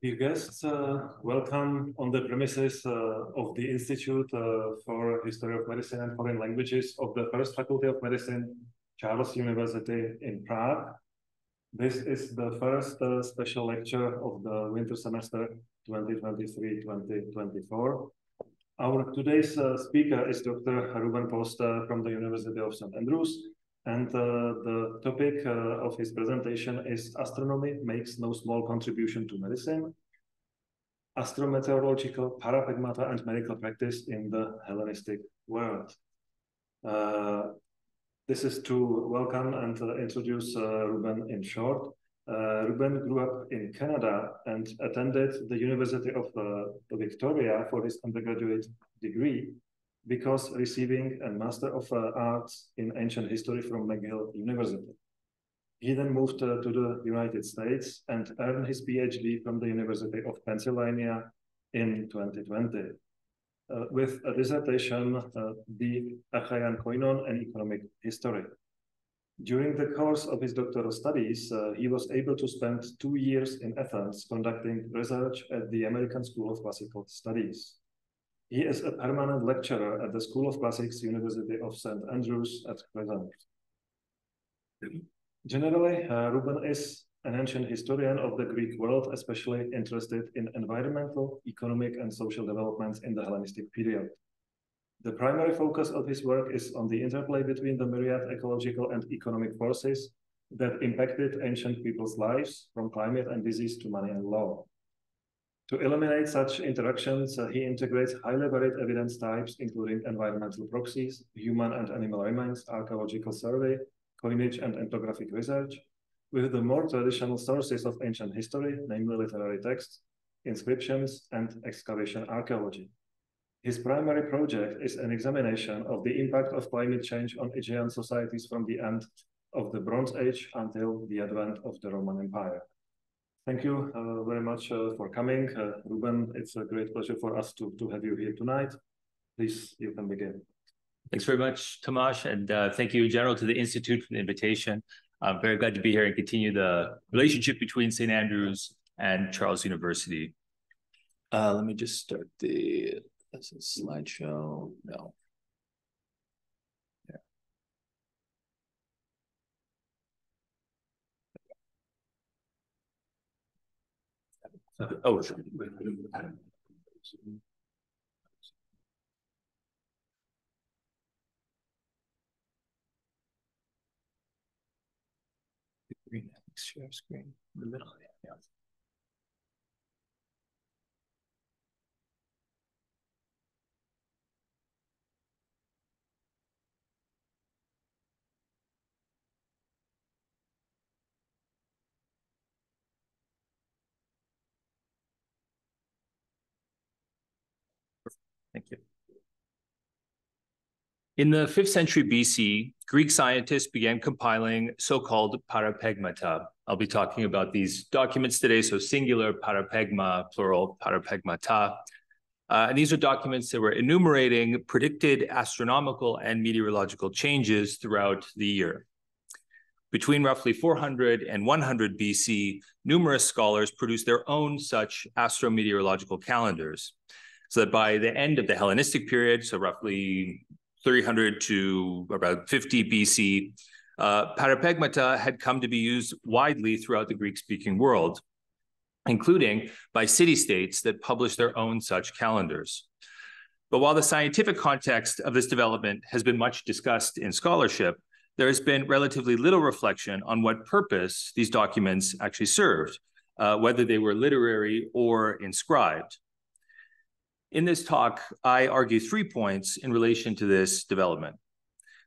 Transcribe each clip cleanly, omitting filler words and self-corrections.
Dear guests, welcome on the premises of the Institute for History of Medicine and Foreign Languages of the First Faculty of Medicine, Charles University in Prague. This is the first special lecture of the winter semester 2023-2024. Our today's speaker is Dr. Ruben Post from the University of St. Andrews, and the topic of his presentation is Astronomy makes no small contribution to medicine, Astrometeorological, Parapegmata, and medical practice in the Hellenistic World. This is to welcome and introduce Ruben in short. Ruben grew up in Canada and attended the University of Victoria for his undergraduate degree, because receiving a Master of Arts in Ancient History from McGill University. He then moved to the United States and earned his PhD from the University of Pennsylvania in 2020, with a dissertation, The Achaean Koinon and Economic History. During the course of his doctoral studies, he was able to spend 2 years in Athens conducting research at the American School of Classical Studies. He is a permanent lecturer at the School of Classics, University of St. Andrews at present. Generally, Ruben is an ancient historian of the Greek world, especially interested in environmental, economic, and social developments in the Hellenistic period. The primary focus of his work is on the interplay between the myriad ecological and economic forces that impacted ancient people's lives, from climate and disease to money and law. To eliminate such interactions, he integrates highly varied evidence types, including environmental proxies, human and animal remains, archaeological survey, coinage and ethnographic research, with the more traditional sources of ancient history, namely literary texts, inscriptions, and excavation archaeology. His primary project is an examination of the impact of climate change on Aegean societies from the end of the Bronze Age until the advent of the Roman Empire. Thank you very much for coming. Ruben, it's a great pleasure for us to have you here tonight. Please, you can begin. Thanks very much, Tomasz, and thank you in general to the Institute for the invitation. I'm very glad to be here and continue the relationship between St. Andrews and Charles University. Let me just start the slideshow. No. Oh, sure. Share screen in the middle. Yeah. Thank you. In the 5th century BC, Greek scientists began compiling so-called Parapegmata. I'll be talking about these documents today, so singular parapegma, plural Parapegmata. And these are documents that were enumerating predicted astronomical and meteorological changes throughout the year. Between roughly 400 and 100 BC, numerous scholars produced their own such astrometeorological calendars, so that by the end of the Hellenistic period, so roughly 300 to about 50 BC, Parapegmata had come to be used widely throughout the Greek-speaking world, including by city-states that published their own such calendars. But while the scientific context of this development has been much discussed in scholarship, there has been relatively little reflection on what purpose these documents actually served, whether they were literary or inscribed. In this talk, I argue 3 points in relation to this development.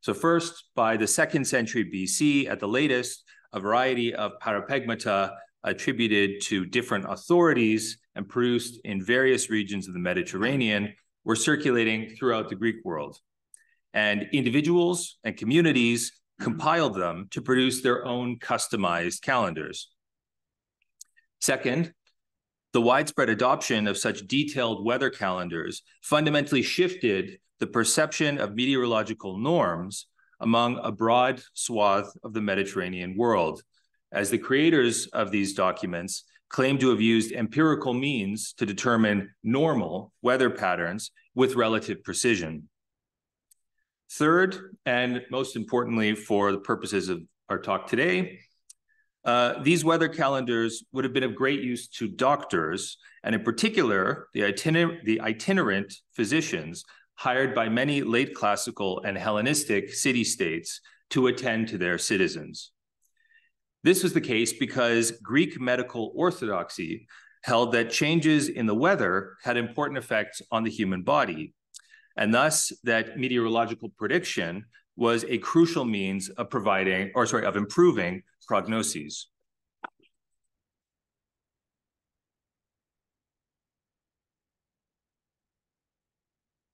So first, by the 2nd century BC, at the latest, a variety of Parapegmata attributed to different authorities and produced in various regions of the Mediterranean were circulating throughout the Greek world. And individuals and communities compiled them to produce their own customized calendars. Second, the widespread adoption of such detailed weather calendars fundamentally shifted the perception of meteorological norms among a broad swath of the Mediterranean world, as the creators of these documents claim to have used empirical means to determine normal weather patterns with relative precision. Third, and most importantly for the purposes of our talk today, these weather calendars would have been of great use to doctors, and in particular, the itinerant physicians hired by many late classical and Hellenistic city-states to attend to their citizens. This was the case because Greek medical orthodoxy held that changes in the weather had important effects on the human body, and thus that meteorological prediction was a crucial means of improving prognoses.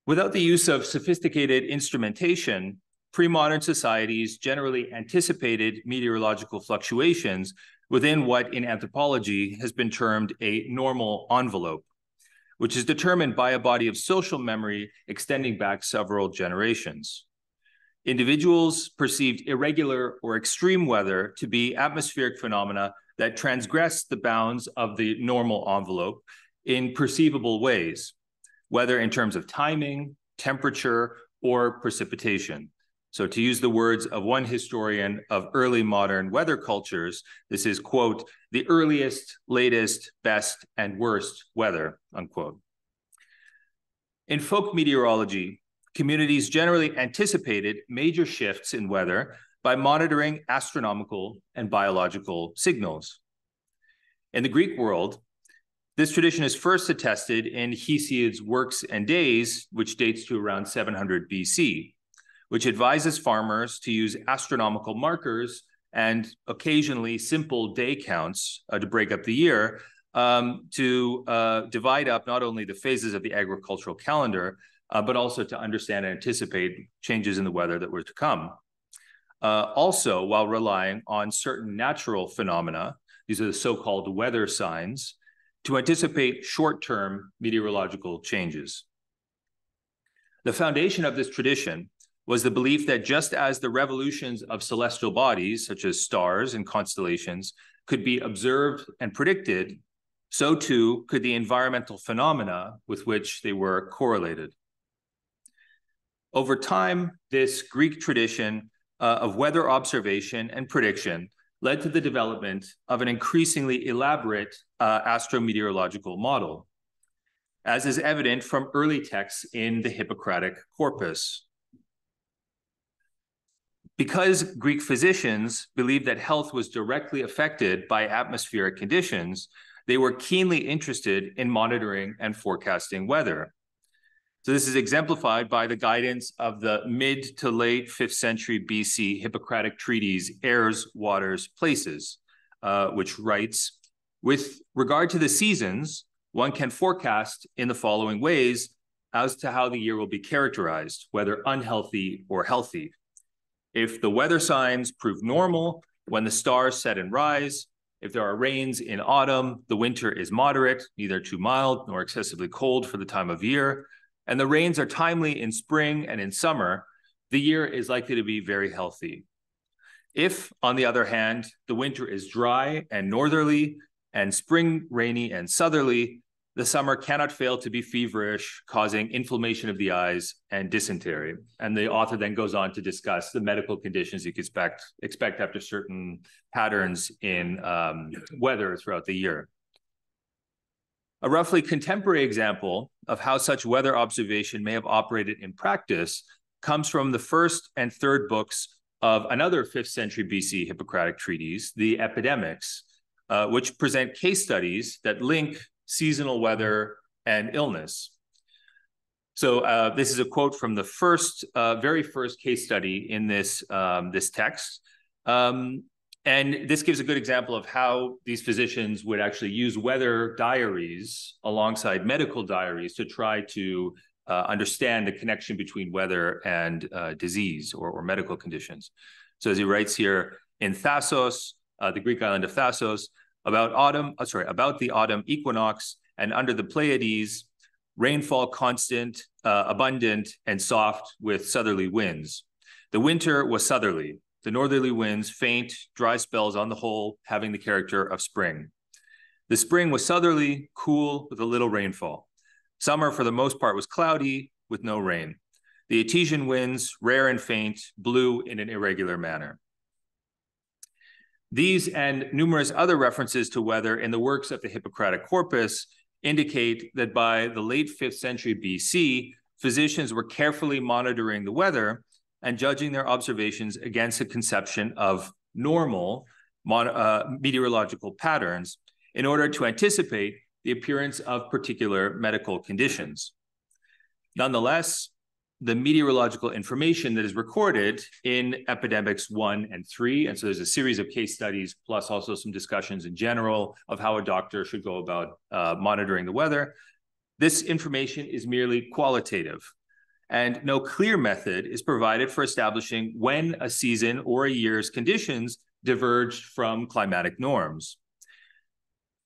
Without the use of sophisticated instrumentation, pre-modern societies generally anticipated meteorological fluctuations within what in anthropology has been termed a normal envelope, which is determined by a body of social memory extending back several generations. Individuals perceived irregular or extreme weather to be atmospheric phenomena that transgress the bounds of the normal envelope in perceivable ways, whether in terms of timing, temperature, or precipitation. So to use the words of one historian of early modern weather cultures, this is, quote, the earliest, latest, best, and worst weather, unquote. In folk meteorology, communities generally anticipated major shifts in weather by monitoring astronomical and biological signals. In the Greek world, this tradition is first attested in Hesiod's Works and Days, which dates to around 700 BC, which advises farmers to use astronomical markers and occasionally simple day counts to break up the year to divide up not only the phases of the agricultural calendar, but also to understand and anticipate changes in the weather that were to come. Also, while relying on certain natural phenomena, these are the so-called weather signs, to anticipate short-term meteorological changes. The foundation of this tradition was the belief that just as the revolutions of celestial bodies, such as stars and constellations, could be observed and predicted, so too could the environmental phenomena with which they were correlated. Over time, this Greek tradition of weather observation and prediction led to the development of an increasingly elaborate astrometeorological model, as is evident from early texts in the Hippocratic corpus. Because Greek physicians believed that health was directly affected by atmospheric conditions, they were keenly interested in monitoring and forecasting weather. So this is exemplified by the guidance of the mid to late 5th century BC Hippocratic treatise, Airs, Waters, Places, which writes, with regard to the seasons, one can forecast in the following ways as to how the year will be characterized, whether unhealthy or healthy. If the weather signs prove normal, when the stars set and rise, if there are rains in autumn, the winter is moderate, neither too mild nor excessively cold for the time of year, and the rains are timely in spring and in summer, the year is likely to be very healthy. If, on the other hand, the winter is dry and northerly, and spring rainy and southerly, the summer cannot fail to be feverish, causing inflammation of the eyes and dysentery. And the author then goes on to discuss the medical conditions you could expect after certain patterns in weather throughout the year. A roughly contemporary example of how such weather observation may have operated in practice comes from the first and third books of another 5th century BC Hippocratic treatise, the Epidemics, which present case studies that link seasonal weather and illness. So this is a quote from the very first case study in this text. And this gives a good example of how these physicians would actually use weather diaries alongside medical diaries to try to understand the connection between weather and disease or medical conditions. So as he writes here, in Thasos, the Greek island of Thasos, about the autumn equinox, and under the Pleiades, rainfall constant, abundant, and soft with southerly winds. The winter was southerly, the northerly winds faint, dry spells on the whole, having the character of spring. The spring was southerly, cool, with a little rainfall. Summer, for the most part, was cloudy, with no rain. The Etesian winds, rare and faint, blew in an irregular manner. These and numerous other references to weather in the works of the Hippocratic corpus indicate that by the late 5th century BC, physicians were carefully monitoring the weather and judging their observations against a conception of normal meteorological patterns in order to anticipate the appearance of particular medical conditions. Nonetheless, the meteorological information that is recorded in epidemics 1 and 3, and so there's a series of case studies plus also some discussions in general of how a doctor should go about monitoring the weather. This information is merely qualitative, and no clear method is provided for establishing when a season or a year's conditions diverged from climatic norms.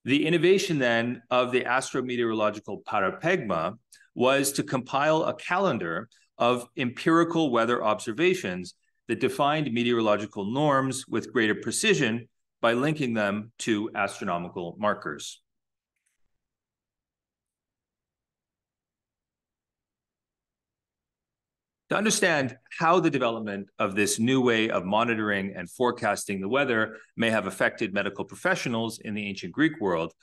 The innovation then of the astrometeorological parapegma was to compile a calendar of empirical weather observations that defined meteorological norms with greater precision by linking them to astronomical markers. To understand how the development of this new way of monitoring and forecasting the weather may have affected medical professionals in the ancient Greek world,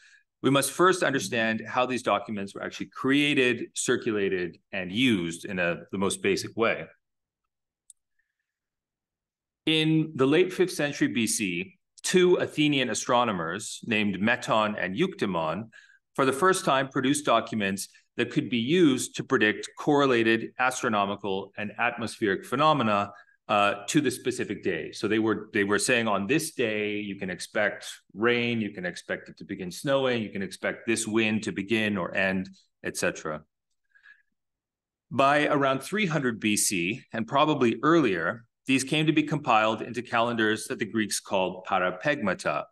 we must first understand how these documents were actually created, circulated, and used in the most basic way. In the late 5th century BC, two Athenian astronomers named Meton and Euctemon for the first time produced documents that could be used to predict correlated astronomical and atmospheric phenomena to the specific day. So they were saying on this day, you can expect rain, you can expect it to begin snowing, you can expect this wind to begin or end, etc. By around 300 BC, and probably earlier, these came to be compiled into calendars that the Greeks called parapegmata.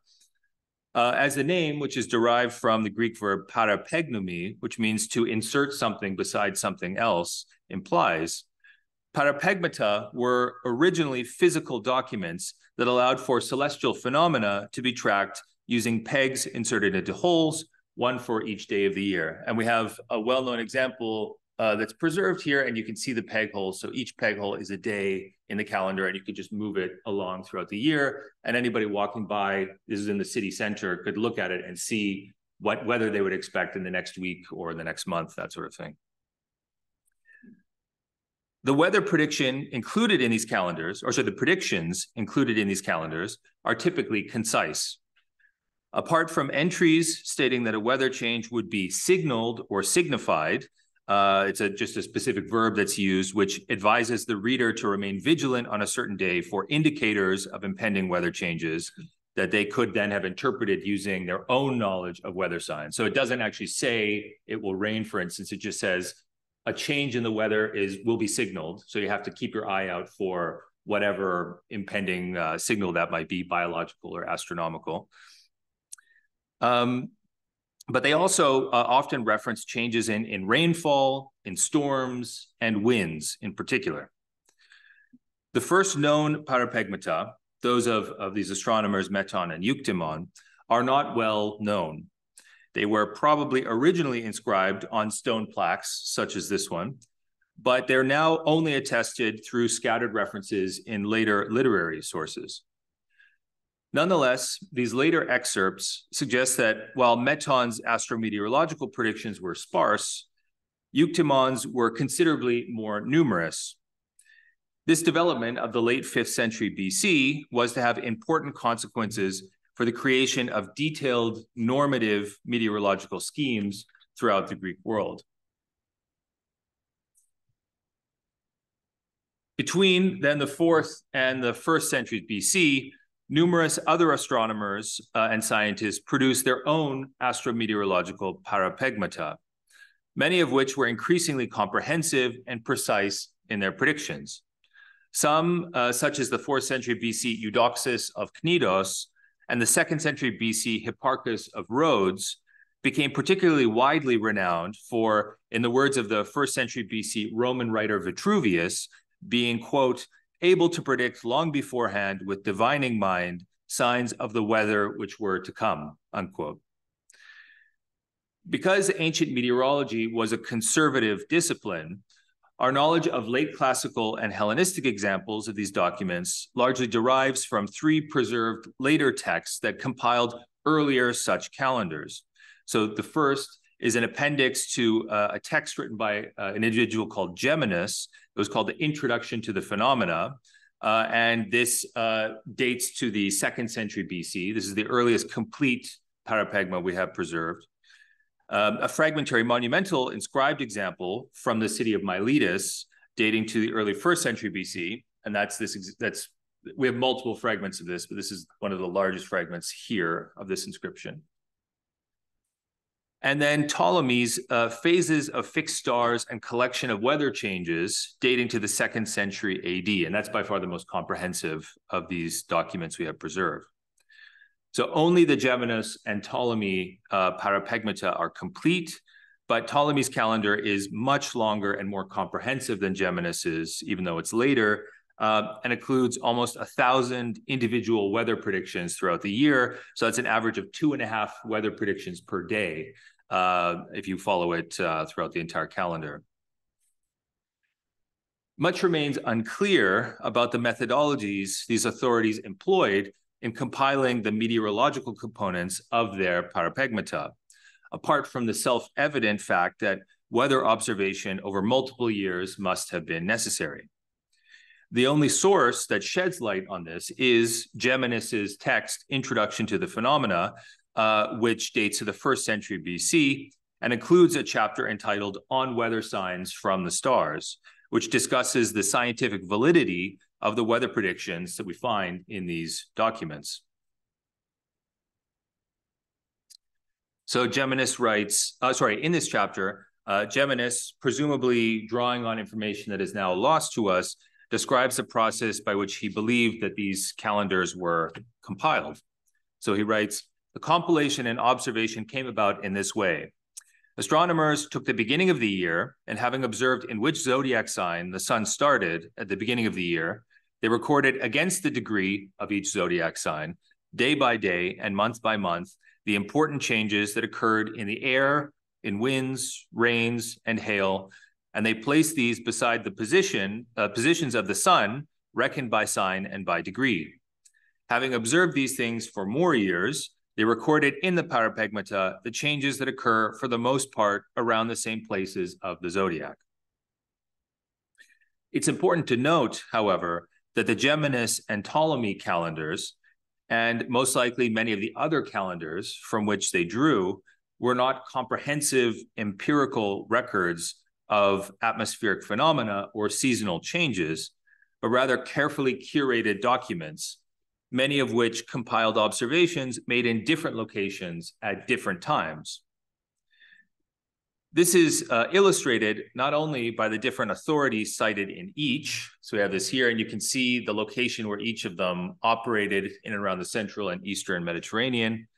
As the name, which is derived from the Greek verb parapegnomy, which means to insert something beside something else, implies, parapegmata were originally physical documents that allowed for celestial phenomena to be tracked using pegs inserted into holes, one for each day of the year. And we have a well-known example that's preserved here, and you can see the peg holes. So each peg hole is a day in the calendar, and you could just move it along throughout the year. And anybody walking by, this is in the city center, could look at it and see what weather they would expect in the next week or the next month, that sort of thing. The weather prediction included in these calendars, or so the predictions included in these calendars, are typically concise. Apart from entries stating that a weather change would be signaled or signified, it's just a specific verb that's used, which advises the reader to remain vigilant on a certain day for indicators of impending weather changes that they could then have interpreted using their own knowledge of weather signs. So it doesn't actually say it will rain, for instance. It just says a change in the weather will be signaled. So you have to keep your eye out for whatever impending signal that might be, biological or astronomical. But they also often reference changes in rainfall, in storms, and winds in particular. The first known parapegmata, those of these astronomers, Meton and Euctemon, are not well known. They were probably originally inscribed on stone plaques, such as this one, but they're now only attested through scattered references in later literary sources. Nonetheless, these later excerpts suggest that while Meton's astrometeorological predictions were sparse, Euctemon's were considerably more numerous. This development of the late 5th century BC was to have important consequences for the creation of detailed normative meteorological schemes throughout the Greek world. Between then the 4th and the 1st centuries BC, numerous other astronomers and scientists produced their own astrometeorological parapegmata, many of which were increasingly comprehensive and precise in their predictions. Some, such as the 4th century BC Eudoxus of Cnidos and the 2nd century BC Hipparchus of Rhodes, became particularly widely renowned for, in the words of the 1st century BC Roman writer Vitruvius, being, quote, able to predict long beforehand with divining mind signs of the weather which were to come, unquote. Because ancient meteorology was a conservative discipline, our knowledge of late classical and Hellenistic examples of these documents largely derives from 3 preserved later texts that compiled earlier such calendars. So the first is an appendix to a text written by an individual called Geminus. It was called the Introduction to the Phenomena. And this dates to the 2nd century BC. This is the earliest complete parapegma we have preserved. A fragmentary monumental inscribed example from the city of Miletus, dating to the early 1st century BC. And we have multiple fragments of this, but this is one of the largest fragments here of this inscription. And then Ptolemy's phases of fixed stars and collection of weather changes dating to the 2nd century AD. And that's by far the most comprehensive of these documents we have preserved. So only the Geminus and Ptolemy Parapegmata are complete, but Ptolemy's calendar is much longer and more comprehensive than Geminus's, even though it's later, and includes almost 1,000 individual weather predictions throughout the year. So that's an average of 2.5 weather predictions per day if you follow it throughout the entire calendar. Much remains unclear about the methodologies these authorities employed in compiling the meteorological components of their parapegmata, apart from the self-evident fact that weather observation over multiple years must have been necessary. The only source that sheds light on this is Geminus's text, Introduction to the Phenomena, which dates to the 1st century BC and includes a chapter entitled On Weather Signs from the Stars, which discusses the scientific validity of the weather predictions that we find in these documents. So Geminus writes, in this chapter, Geminus, presumably drawing on information that is now lost to us, describes the process by which he believed that these calendars were compiled. So he writes, the compilation and observation came about in this way. Astronomers took the beginning of the year, and having observed in which zodiac sign the sun started at the beginning of the year, they recorded against the degree of each zodiac sign, day by day and month by month, the important changes that occurred in the air, in winds, rains, and hail, and they placed these beside the positions of the sun, reckoned by sign and by degree. Having observed these things for more years, they recorded in the parapegmata the changes that occur for the most part around the same places of the zodiac. It's important to note, however, that the Geminus and Ptolemy calendars, and most likely many of the other calendars from which they drew, were not comprehensive empirical records of atmospheric phenomena or seasonal changes, but rather carefully curated documents, many of which compiled observations made in different locations at different times. This is illustrated not only by the different authorities cited in each, so we have this here, and you can see the location where each of them operated in and around the central and eastern Mediterranean,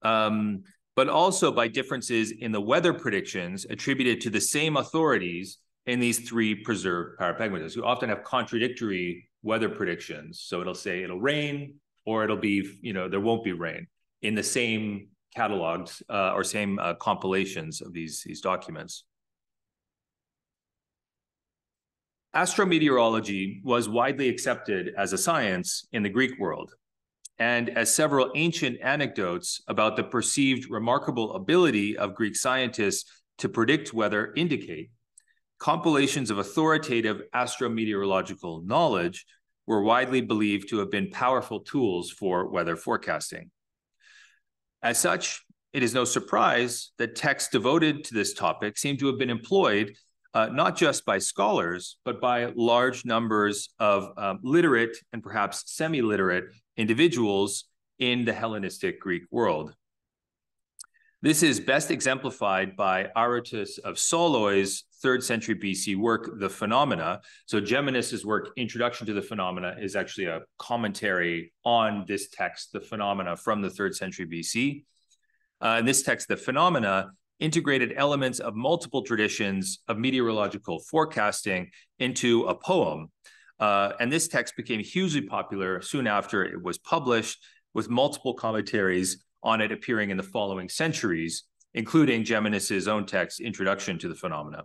but also by differences in the weather predictions attributed to the same authorities in these 3 preserved parapegmatas, who often have contradictory weather predictions. So it'll say it'll rain, or it'll be, there won't be rain in the same catalogs or same compilations of these documents. Astrometeorology was widely accepted as a science in the Greek world, and as several ancient anecdotes about the perceived remarkable ability of Greek scientists to predict weather indicate, compilations of authoritative astrometeorological knowledge were widely believed to have been powerful tools for weather forecasting. As such, it is no surprise that texts devoted to this topic seem to have been employed not just by scholars, but by large numbers of literate and perhaps semi-literate individuals in the Hellenistic Greek world. This is best exemplified by Aratus of Soloi's 3rd century BC work, The Phenomena. So Geminus's work, Introduction to the Phenomena, is actually a commentary on this text, The Phenomena, from the 3rd century BC. In this text, The Phenomena integrated elements of multiple traditions of meteorological forecasting into a poem. And this text became hugely popular soon after it was published, with multiple commentaries on it appearing in the following centuries, including Geminus's own text, Introduction to the Phenomena.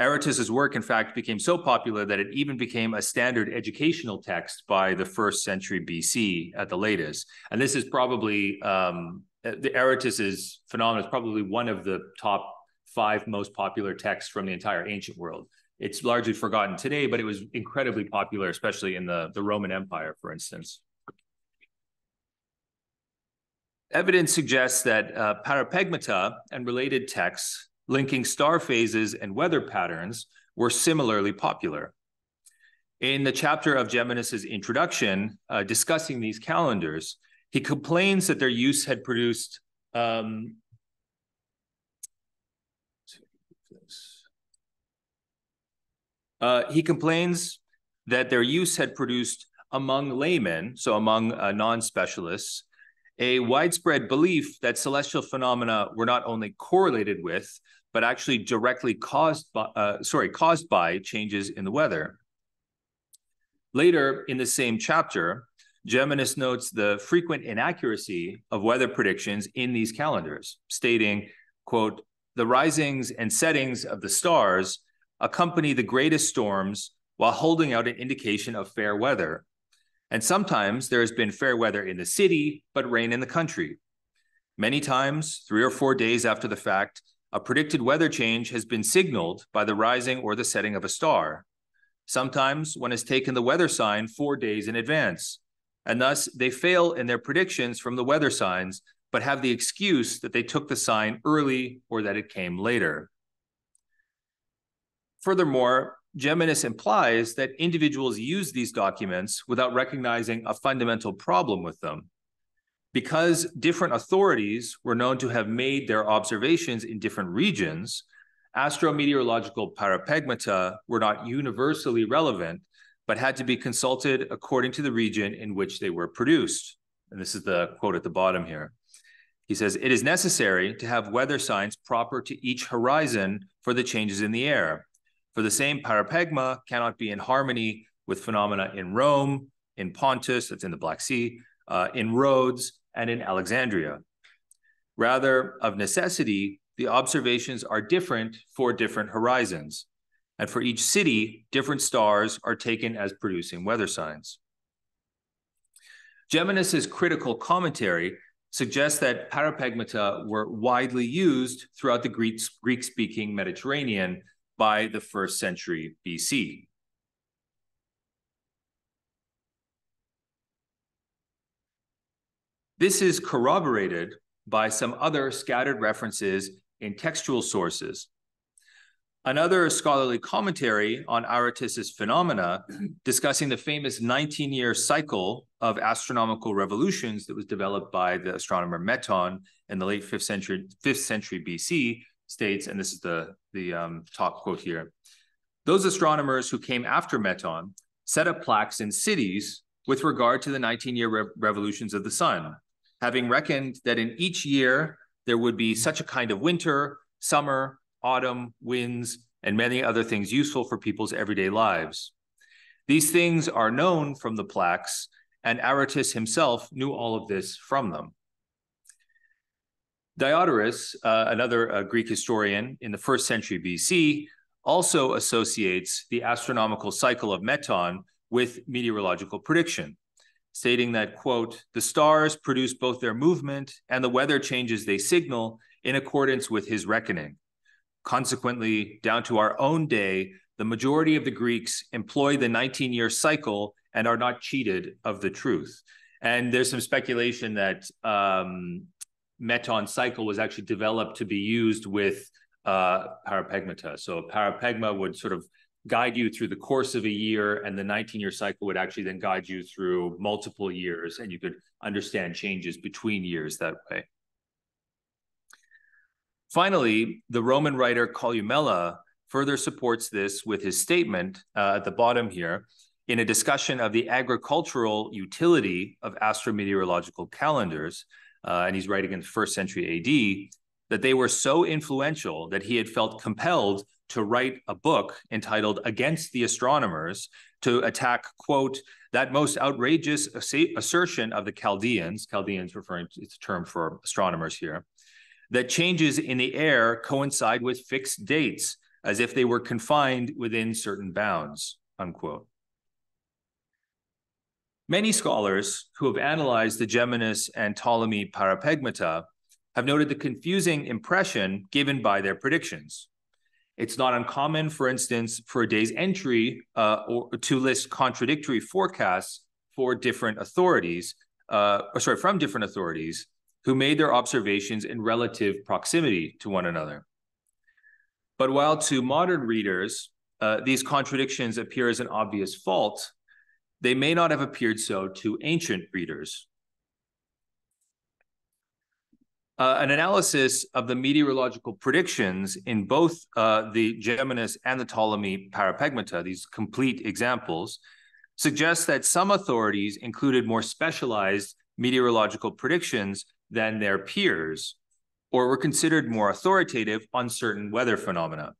Aratus's work, in fact, became so popular that it even became a standard educational text by the 1st century BC at the latest. And this is probably, the Aratus's Phenomena is probably one of the top 5 most popular texts from the entire ancient world. It's largely forgotten today, but it was incredibly popular, especially in the Roman Empire, for instance. Evidence suggests that Parapegmata and related texts linking star phases and weather patterns were similarly popular. In the chapter of Geminus's introduction, discussing these calendars, he complains that their use had produced among laymen, so among non-specialists, a widespread belief that celestial phenomena were not only correlated with, but actually directly caused by changes in the weather. Later in the same chapter, Geminus notes the frequent inaccuracy of weather predictions in these calendars, stating, quote, "The risings and settings of the stars accompany the greatest storms while holding out an indication of fair weather. And sometimes there has been fair weather in the city, but rain in the country. Many times, 3 or 4 days after the fact, a predicted weather change has been signaled by the rising or the setting of a star. Sometimes one has taken the weather sign 4 days in advance, and thus they fail in their predictions from the weather signs, but have the excuse that they took the sign early or that it came later." Furthermore, Geminus implies that individuals use these documents without recognizing a fundamental problem with them. Because different authorities were known to have made their observations in different regions, astrometeorological parapegmata were not universally relevant, but had to be consulted according to the region in which they were produced. And this is the quote at the bottom here. He says, "It is necessary to have weather signs proper to each horizon for the changes in the air. For the same parapegma cannot be in harmony with phenomena in Rome, in Pontus, that's in the Black Sea, in Rhodes, and in Alexandria. Rather, of necessity, the observations are different for different horizons, and for each city, different stars are taken as producing weather signs." Geminus's critical commentary suggests that parapegmata were widely used throughout the Greek-speaking Mediterranean by the 1st century BC. This is corroborated by some other scattered references in textual sources. Another scholarly commentary on Aratus's Phenomena, discussing the famous 19-year cycle of astronomical revolutions that was developed by the astronomer Meton in the late 5th century BC, states, and this is the top quote here, "Those astronomers who came after Meton set up plaques in cities with regard to the 19-year revolutions of the sun, having reckoned that in each year there would be such a kind of winter, summer, autumn, winds, and many other things useful for people's everyday lives. These things are known from the plaques, and Aratus himself knew all of this from them." Diodorus, another Greek historian in the 1st century BC, also associates the astronomical cycle of Meton with meteorological prediction, stating that, quote, "The stars produce both their movement and the weather changes they signal in accordance with his reckoning. Consequently, down to our own day, the majority of the Greeks employ the 19-year cycle and are not cheated of the truth." And there's some speculation that Meton cycle was actually developed to be used with parapegmata. So parapegma would sort of guide you through the course of a year, and the 19-year cycle would actually then guide you through multiple years, and you could understand changes between years that way. Finally, the Roman writer Columella further supports this with his statement at the bottom here in a discussion of the agricultural utility of astrometeorological calendars, and he's writing in the 1st century AD, that they were so influential that he had felt compelled to write a book entitled Against the Astronomers to attack, quote, "that most outrageous assertion of the Chaldeans," Chaldeans referring to, it's a term for astronomers here, that changes in the air coincide with fixed dates, as if they were confined within certain bounds, unquote. Many scholars who have analyzed the Geminus and Ptolemy Parapegmata have noted the confusing impression given by their predictions. It's not uncommon, for instance, for a day's entry or to list contradictory forecasts for different authorities, from different authorities who made their observations in relative proximity to one another. But while to modern readers, these contradictions appear as an obvious fault, they may not have appeared so to ancient readers. An analysis of the meteorological predictions in both the Geminus and the Ptolemy Parapegmata, these complete examples, suggests that some authorities included more specialized meteorological predictions than their peers, or were considered more authoritative on certain weather phenomena.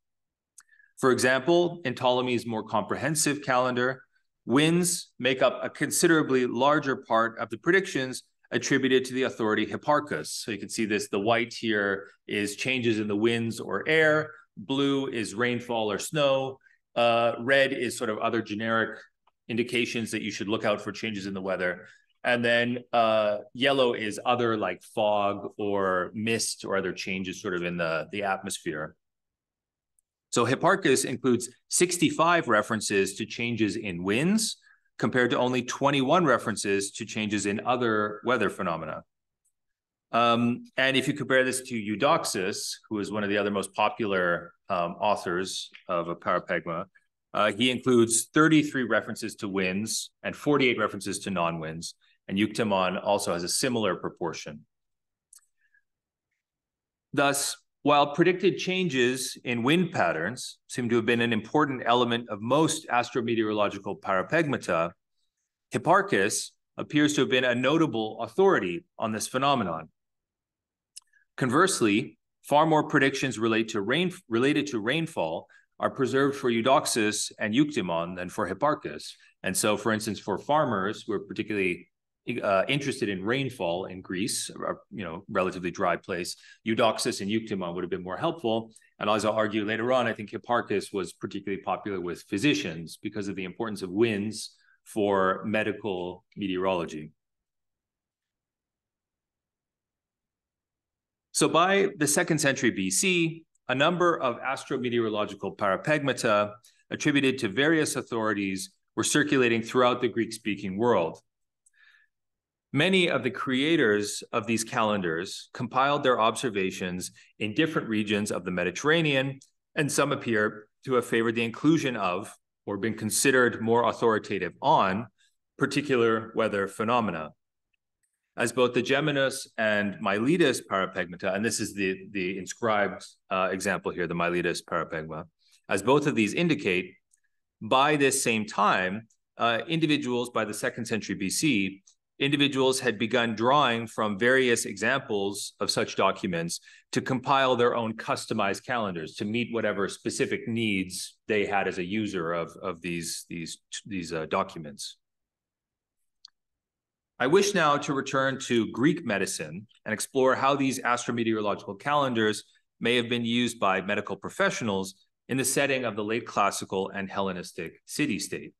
For example, in Ptolemy's more comprehensive calendar, winds make up a considerably larger part of the predictions attributed to the authority Hipparchus. So you can see this, the white here is changes in the winds or air, blue is rainfall or snow, red is sort of other generic indications that you should look out for changes in the weather. And then yellow is other like fog or mist or other changes sort of in the atmosphere. So Hipparchus includes 65 references to changes in winds, compared to only 21 references to changes in other weather phenomena. And if you compare this to Eudoxus, who is one of the other most popular authors of a parapegma, he includes 33 references to winds and 48 references to non-winds, and Euctemon also has a similar proportion. Thus, while predicted changes in wind patterns seem to have been an important element of most astrometeorological parapegmata, Hipparchus appears to have been a notable authority on this phenomenon. Conversely, far more predictions related to rainfall are preserved for Eudoxus and Euctemon than for Hipparchus. And so, for instance, for farmers who are particularly interested in rainfall in Greece, relatively dry place, Eudoxus and Euctemon would have been more helpful. And as I'll argue later on, I think Hipparchus was particularly popular with physicians because of the importance of winds for medical meteorology. So by the 2nd century BC, a number of astrometeorological parapegmata attributed to various authorities were circulating throughout the Greek-speaking world. Many of the creators of these calendars compiled their observations in different regions of the Mediterranean, and some appear to have favored the inclusion of, or been considered more authoritative on, particular weather phenomena. As both the Geminus and Miletus parapegmata, and this is the inscribed example here, the Miletus parapegma, as both of these indicate, by this same time, individuals by the 2nd century BC, individuals had begun drawing from various examples of such documents to compile their own customized calendars to meet whatever specific needs they had as a user of these documents. I wish now to return to Greek medicine and explore how these astrometeorological calendars may have been used by medical professionals in the setting of the late classical and Hellenistic city-state.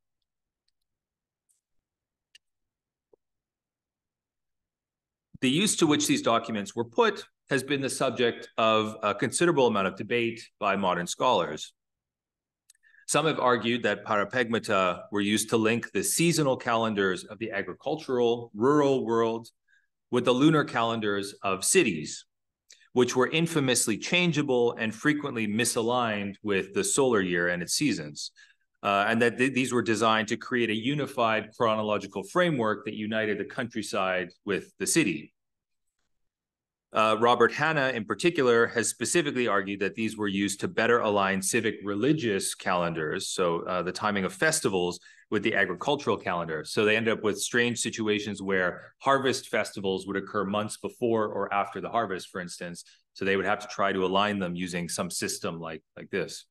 The use to which these documents were put has been the subject of a considerable amount of debate by modern scholars. Some have argued that parapegmata were used to link the seasonal calendars of the agricultural, rural world with the lunar calendars of cities, which were infamously changeable and frequently misaligned with the solar year and its seasons, and that these were designed to create a unified chronological framework that united the countryside with the city. Robert Hanna, in particular, has specifically argued that these were used to better align civic religious calendars, so the timing of festivals, with the agricultural calendar. So they end up with strange situations where harvest festivals would occur months before or after the harvest, for instance. So they would have to try to align them using some system like this.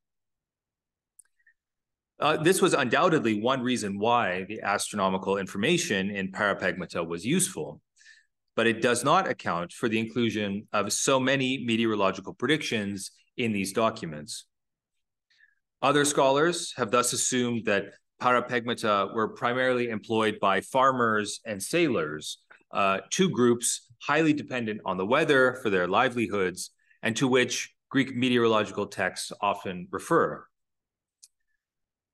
This was undoubtedly one reason why the astronomical information in parapegmata was useful. but it does not account for the inclusion of so many meteorological predictions in these documents. Other scholars have thus assumed that parapegmata were primarily employed by farmers and sailors, two groups highly dependent on the weather for their livelihoods, and to which Greek meteorological texts often refer.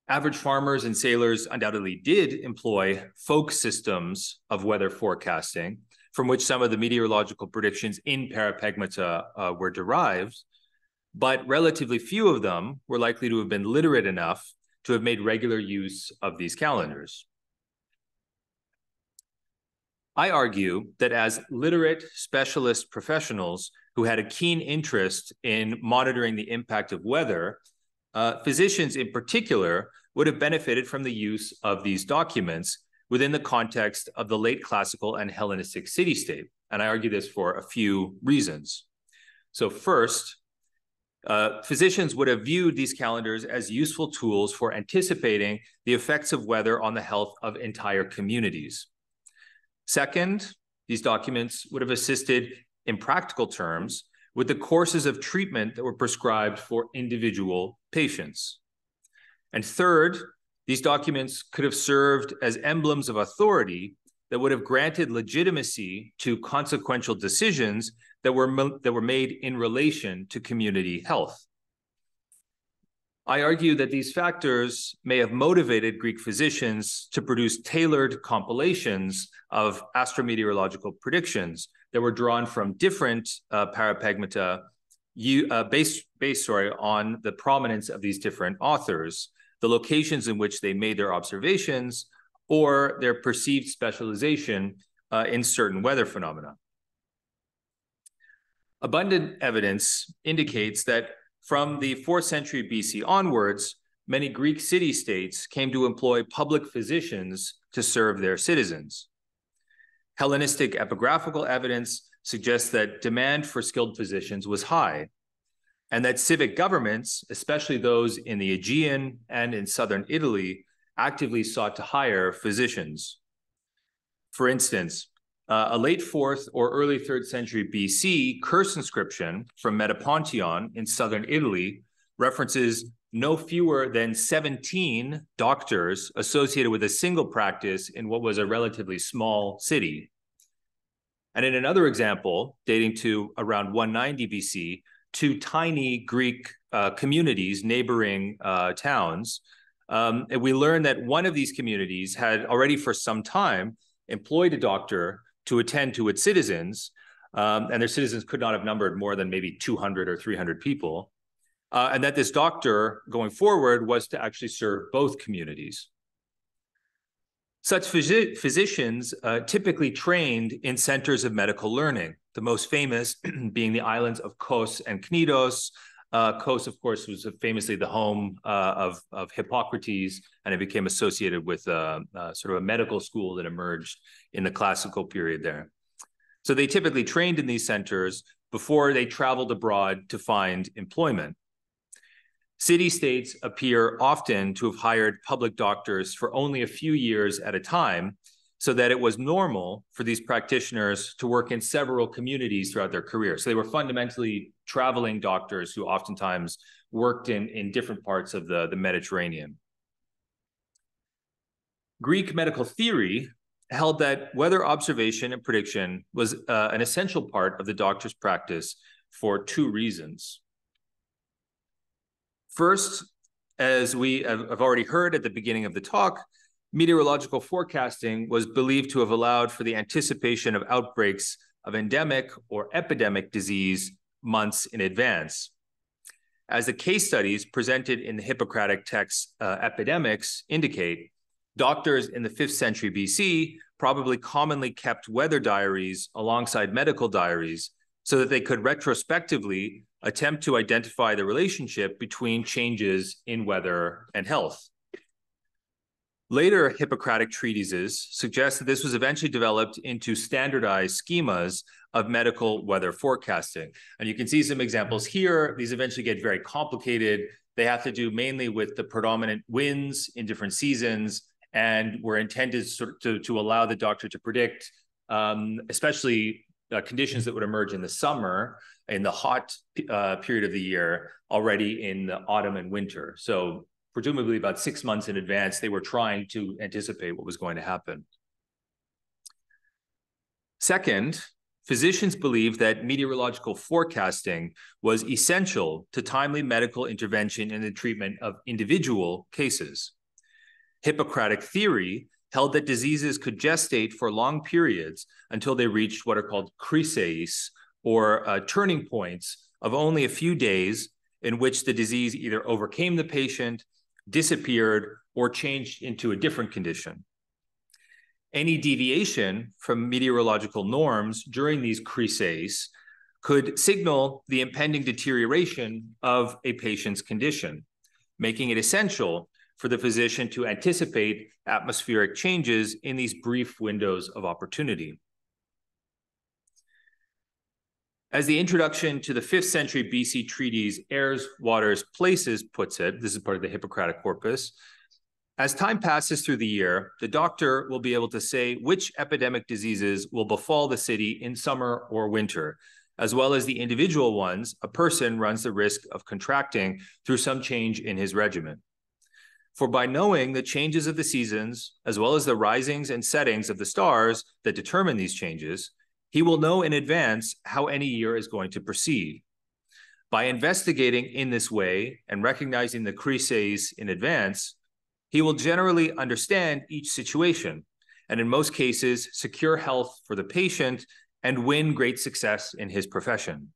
Average farmers and sailors undoubtedly did employ folk systems of weather forecasting, from which some of the meteorological predictions in Parapegmata were derived, but relatively few of them were likely to have been literate enough to have made regular use of these calendars. I argue that as literate specialist professionals who had a keen interest in monitoring the impact of weather, physicians in particular would have benefited from the use of these documents within the context of the late classical and Hellenistic city-state. And I argue this for a few reasons. So first, physicians would have viewed these calendars as useful tools for anticipating the effects of weather on the health of entire communities. Second, these documents would have assisted in practical terms with the courses of treatment that were prescribed for individual patients. And third, these documents could have served as emblems of authority that would have granted legitimacy to consequential decisions that were made in relation to community health. I argue that these factors may have motivated Greek physicians to produce tailored compilations of astrometeorological predictions that were drawn from different parapegmata based on the prominence of these different authors, the locations in which they made their observations, or their perceived specialization in certain weather phenomena. Abundant evidence indicates that from the 4th century BC onwards, many Greek city-states came to employ public physicians to serve their citizens. Hellenistic epigraphical evidence suggests that demand for skilled physicians was high, and that civic governments, especially those in the Aegean and in southern Italy, actively sought to hire physicians. For instance, a late 4th or early 3rd century BC curse inscription from Metapontion in southern Italy references no fewer than 17 doctors associated with a single practice in what was a relatively small city. And in another example, dating to around 190 BC, two tiny Greek communities, neighboring towns, and we learn that one of these communities had already for some time employed a doctor to attend to its citizens, and their citizens could not have numbered more than maybe 200 or 300 people, and that this doctor going forward was to actually serve both communities. Such physicians typically trained in centers of medical learning, the most famous being the islands of Kos and Knidos. Kos, of course, was famously the home of Hippocrates, and it became associated with sort of a medical school that emerged in the classical period there. So they typically trained in these centers before they traveled abroad to find employment. City-states appear often to have hired public doctors for only a few years at a time, so that it was normal for these practitioners to work in several communities throughout their career. So they were fundamentally traveling doctors who oftentimes worked in different parts of the Mediterranean. Greek medical theory held that weather observation and prediction was an essential part of the doctor's practice for two reasons. First, as we have already heard at the beginning of the talk, meteorological forecasting was believed to have allowed for the anticipation of outbreaks of endemic or epidemic disease months in advance. As the case studies presented in the Hippocratic text Epidemics indicate, doctors in the 5th century BC probably commonly kept weather diaries alongside medical diaries so that they could retrospectively attempt to identify the relationship between changes in weather and health. Later Hippocratic treatises suggest that this was eventually developed into standardized schemas of medical weather forecasting. And you can see some examples here. These eventually get very complicated. They have to do mainly with the predominant winds in different seasons, and were intended to allow the doctor to predict especially conditions that would emerge in the summer, in the hot period of the year, already in the autumn and winter. So presumably about 6 months in advance, they were trying to anticipate what was going to happen. Second, physicians believed that meteorological forecasting was essential to timely medical intervention in the treatment of individual cases. Hippocratic theory held that diseases could gestate for long periods until they reached what are called crises, or turning points of only a few days in which the disease either overcame the patient, disappeared, or changed into a different condition. Any deviation from meteorological norms during these crises could signal the impending deterioration of a patient's condition, making it essential for the physician to anticipate atmospheric changes in these brief windows of opportunity. As the introduction to the 5th century BC treatise Airs, Waters, Places puts it, this is part of the Hippocratic corpus, as time passes through the year, the doctor will be able to say which epidemic diseases will befall the city in summer or winter, as well as the individual ones a person runs the risk of contracting through some change in his regimen. For by knowing the changes of the seasons, as well as the risings and settings of the stars that determine these changes, he will know in advance how any year is going to proceed. By investigating in this way and recognizing the crises in advance, he will generally understand each situation, and in most cases, secure health for the patient and win great success in his profession.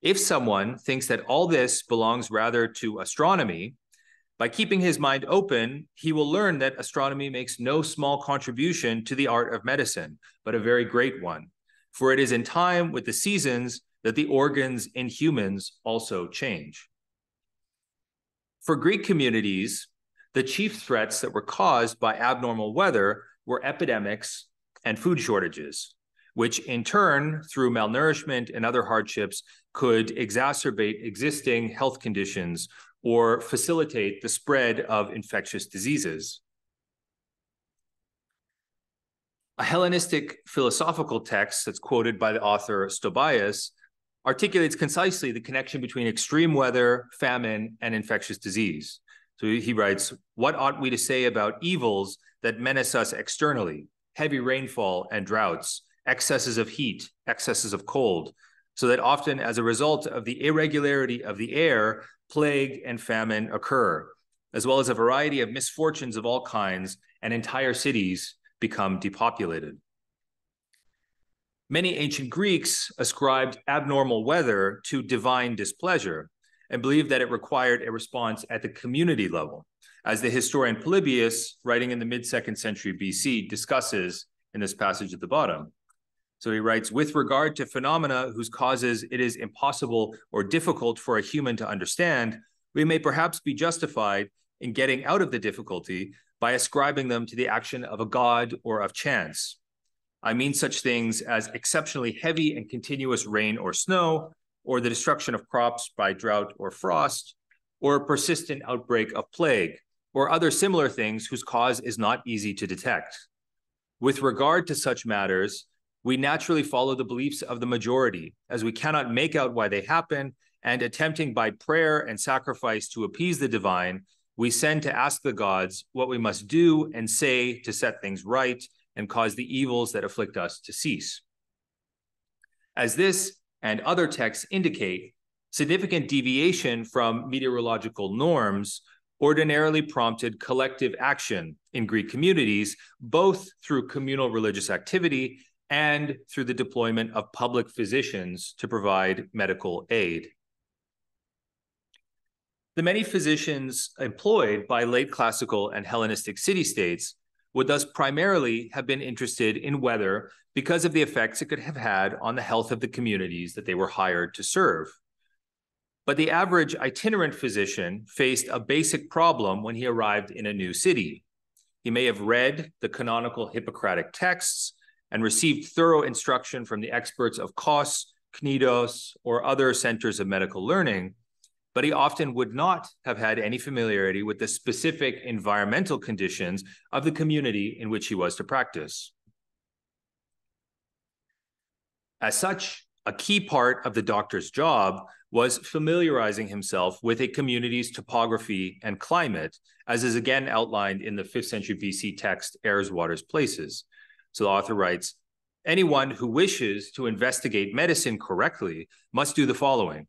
If someone thinks that all this belongs rather to astronomy, by keeping his mind open, he will learn that astronomy makes no small contribution to the art of medicine, but a very great one, for it is in time with the seasons that the organs in humans also change. For Greek communities, the chief threats that were caused by abnormal weather were epidemics and food shortages, which in turn, through malnourishment and other hardships, could exacerbate existing health conditions or facilitate the spread of infectious diseases. A Hellenistic philosophical text that's quoted by the author Stobaeus articulates concisely the connection between extreme weather, famine, and infectious disease. So he writes, "What ought we to say about evils that menace us externally? Heavy rainfall and droughts, excesses of heat, excesses of cold, so that often as a result of the irregularity of the air, plague and famine occur, as well as a variety of misfortunes of all kinds, and entire cities become depopulated." Many ancient Greeks ascribed abnormal weather to divine displeasure and believed that it required a response at the community level, as the historian Polybius, writing in the mid-2nd century BC, discusses in this passage at the bottom. So he writes, "With regard to phenomena whose causes it is impossible or difficult for a human to understand, we may perhaps be justified in getting out of the difficulty by ascribing them to the action of a god or of chance. I mean such things as exceptionally heavy and continuous rain or snow, or the destruction of crops by drought or frost, or a persistent outbreak of plague, or other similar things whose cause is not easy to detect. With regard to such matters, we naturally follow the beliefs of the majority, as we cannot make out why they happen, and attempting by prayer and sacrifice to appease the divine, we send to ask the gods what we must do and say to set things right and cause the evils that afflict us to cease." As this and other texts indicate, significant deviation from meteorological norms ordinarily prompted collective action in Greek communities, both through communal religious activity and through the deployment of public physicians to provide medical aid. The many physicians employed by late classical and Hellenistic city-states would thus primarily have been interested in weather because of the effects it could have had on the health of the communities that they were hired to serve. But the average itinerant physician faced a basic problem when he arrived in a new city. He may have read the canonical Hippocratic texts and received thorough instruction from the experts of Kos, Knidos, or other centers of medical learning, but he often would not have had any familiarity with the specific environmental conditions of the community in which he was to practice. As such, a key part of the doctor's job was familiarizing himself with a community's topography and climate, as is again outlined in the 5th century BC text, Airs, Waters, Places. So the author writes, anyone who wishes to investigate medicine correctly must do the following.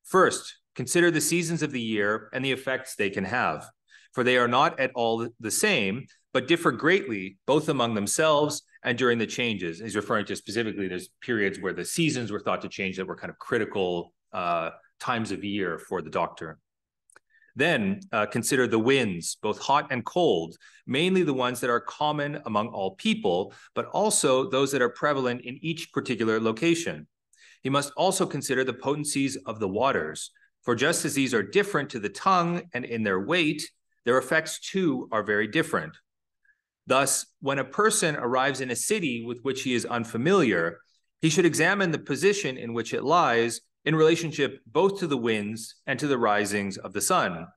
First, consider the seasons of the year and the effects they can have, for they are not at all the same, but differ greatly both among themselves and during the changes. He's referring to specifically, there's periods where the seasons were thought to change that were kind of critical times of year for the doctor. Then consider the winds, both hot and cold, mainly the ones that are common among all people, but also those that are prevalent in each particular location. He must also consider the potencies of the waters, for just as these are different to the tongue and in their weight, their effects too are very different. Thus, when a person arrives in a city with which he is unfamiliar, he should examine the position in which it lies in relationship both to the winds and to the risings of the sun.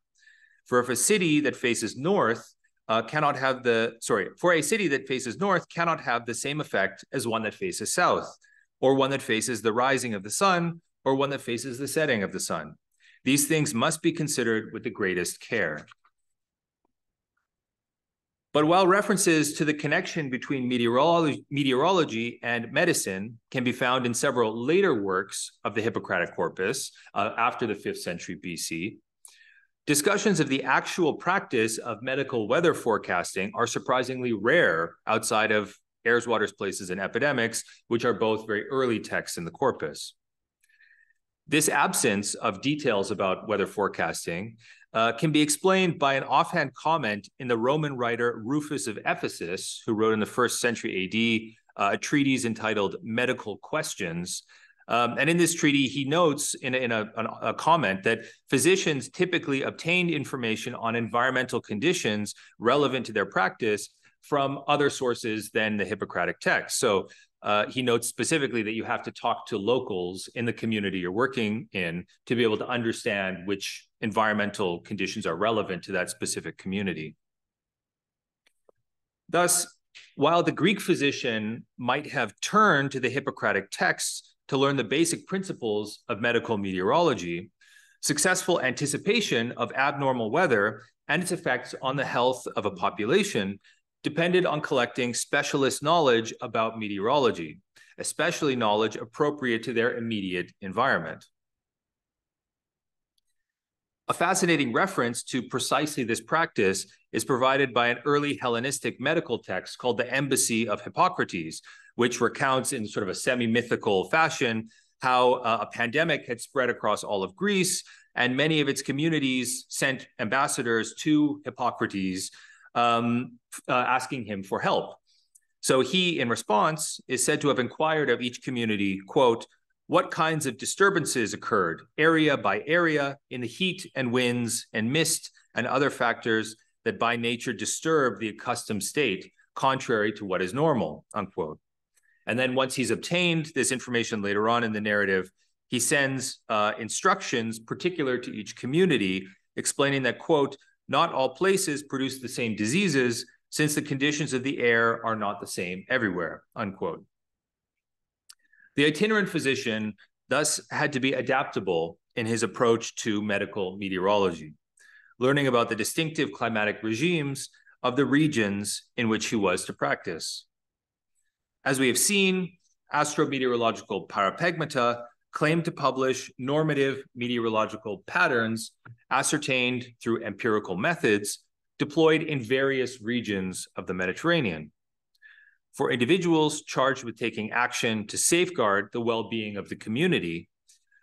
For a city that faces north cannot have the same effect as one that faces south, or one that faces the rising of the sun, or one that faces the setting of the sun. These things must be considered with the greatest care. But while references to the connection between meteorology and medicine can be found in several later works of the Hippocratic corpus after the 5th century BC, discussions of the actual practice of medical weather forecasting are surprisingly rare outside of Airs, Waters, Places, and Epidemics, which are both very early texts in the corpus. This absence of details about weather forecasting can be explained by an offhand comment in the Roman writer Rufus of Ephesus, who wrote in the 1st century AD a treatise entitled Medical Questions. And in this treatise, he notes in a comment that physicians typically obtained information on environmental conditions relevant to their practice from other sources than the Hippocratic text. So he notes specifically that you have to talk to locals in the community you're working in to be able to understand which environmental conditions are relevant to that specific community. Thus, while the Greek physician might have turned to the Hippocratic texts to learn the basic principles of medical meteorology, successful anticipation of abnormal weather and its effects on the health of a population depended on collecting specialist knowledge about meteorology, especially knowledge appropriate to their immediate environment. A fascinating reference to precisely this practice is provided by an early Hellenistic medical text called the Embassy of Hippocrates, which recounts in sort of a semi-mythical fashion how a pandemic had spread across all of Greece, and many of its communities sent ambassadors to Hippocrates asking him for help. So he, in response, is said to have inquired of each community, quote, what kinds of disturbances occurred, area by area, in the heat and winds and mist and other factors that by nature disturb the accustomed state, contrary to what is normal, unquote. And then once he's obtained this information later on in the narrative, he sends instructions particular to each community, explaining that, quote, not all places produce the same diseases, since the conditions of the air are not the same everywhere, unquote. The itinerant physician thus had to be adaptable in his approach to medical meteorology, learning about the distinctive climatic regimes of the regions in which he was to practice. As we have seen, astrometeorological Parapegmata claimed to publish normative meteorological patterns ascertained through empirical methods deployed in various regions of the Mediterranean. For individuals charged with taking action to safeguard the well-being of the community,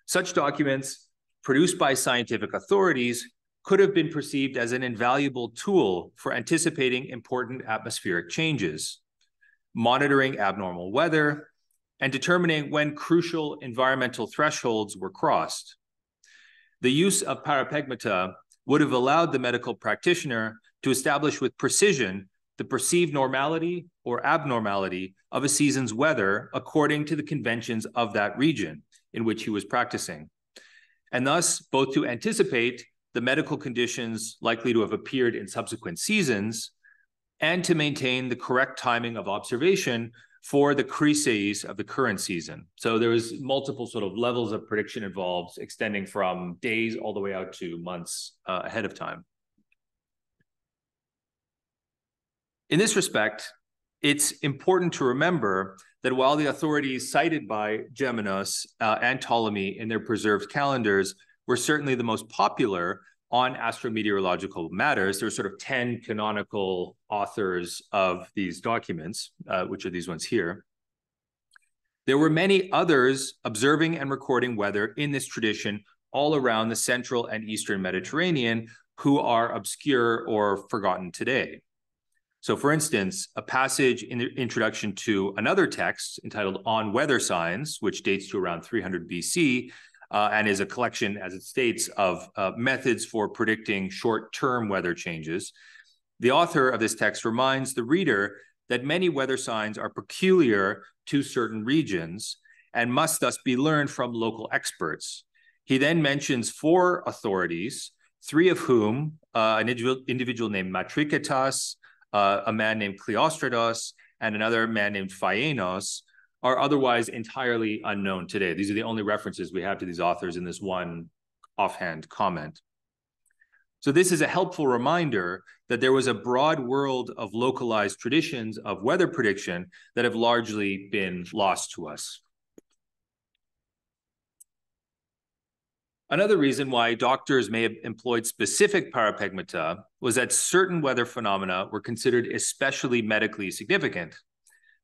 such documents produced by scientific authorities could have been perceived as an invaluable tool for anticipating important atmospheric changes, monitoring abnormal weather, and determining when crucial environmental thresholds were crossed. The use of Parapegmata would have allowed the medical practitioner to establish with precision the perceived normality or abnormality of a season's weather according to the conventions of that region in which he was practicing, and thus both to anticipate the medical conditions likely to have appeared in subsequent seasons and to maintain the correct timing of observation for the crises of the current season. So there was multiple sort of levels of prediction involved, extending from days all the way out to months ahead of time. In this respect, it's important to remember that while the authorities cited by Geminus and Ptolemy in their preserved calendars were certainly the most popular on astrometeorological matters, there are sort of 10 canonical authors of these documents, which are these ones here. There were many others observing and recording weather in this tradition all around the central and eastern Mediterranean who are obscure or forgotten today. So for instance, a passage in the introduction to another text entitled On Weather Signs, which dates to around 300 BC, and is a collection, as it states, of methods for predicting short-term weather changes. The author of this text reminds the reader that many weather signs are peculiar to certain regions and must thus be learned from local experts. He then mentions 4 authorities, 3 of whom, an individual named Matriketas, a man named Cleostratos, and another man named Phaenos, are otherwise entirely unknown today. These are the only references we have to these authors in this one offhand comment. So this is a helpful reminder that there was a broad world of localized traditions of weather prediction that have largely been lost to us. Another reason why doctors may have employed specific parapegmata was that certain weather phenomena were considered especially medically significant.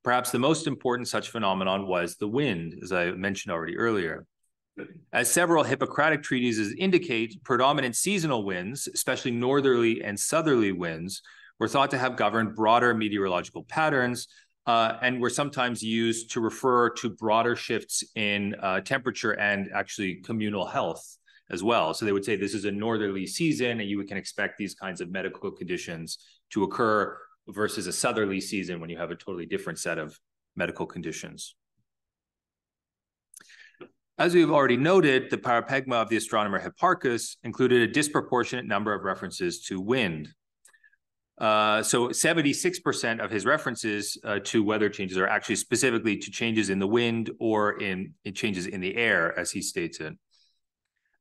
Perhaps the most important such phenomenon was the wind, as I mentioned already earlier. As several Hippocratic treatises indicate, predominant seasonal winds, especially northerly and southerly winds, were thought to have governed broader meteorological patterns and were sometimes used to refer to broader shifts in temperature and actually communal health as well. So they would say this is a northerly season and you can expect these kinds of medical conditions to occur versus a southerly season when you have a totally different set of medical conditions. As we've already noted, the parapegma of the astronomer Hipparchus included a disproportionate number of references to wind. So 76% of his references to weather changes are actually specifically to changes in the wind or in changes in the air, as he states it.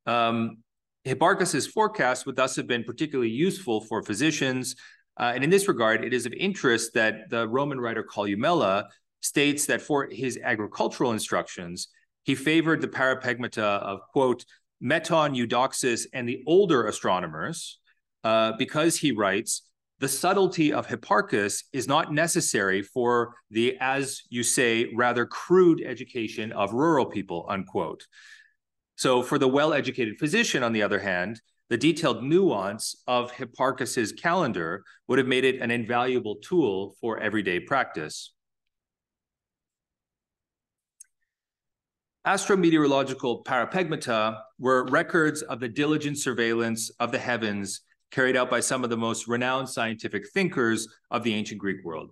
Hipparchus's forecast would thus have been particularly useful for physicians. And in this regard, it is of interest that the Roman writer Columella states that for his agricultural instructions, he favored the parapegmata of, quote, Meton, Eudoxus, and the older astronomers, because he writes, the subtlety of Hipparchus is not necessary for the, as you say, rather crude education of rural people, unquote. So for the well-educated physician, on the other hand, the detailed nuance of Hipparchus's calendar would have made it an invaluable tool for everyday practice. Astrometeorological parapegmata were records of the diligent surveillance of the heavens carried out by some of the most renowned scientific thinkers of the ancient Greek world.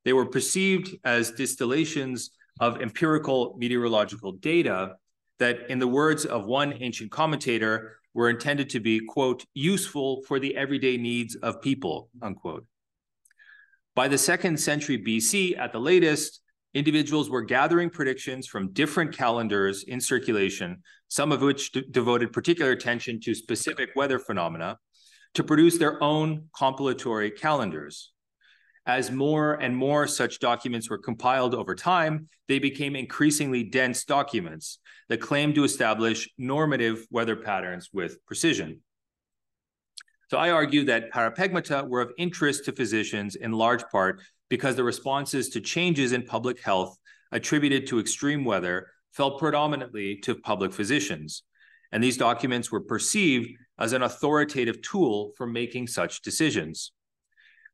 They were perceived as distillations of empirical meteorological data that, in the words of one ancient commentator, were intended to be, quote, useful for the everyday needs of people, unquote. By the 2nd century BC, at the latest, individuals were gathering predictions from different calendars in circulation, some of which devoted particular attention to specific weather phenomena, to produce their own compilatory calendars. As more and more such documents were compiled over time, they became increasingly dense documents that claimed to establish normative weather patterns with precision. So I argue that parapegmata were of interest to physicians in large part because the responses to changes in public health attributed to extreme weather fell predominantly to public physicians. And these documents were perceived as an authoritative tool for making such decisions.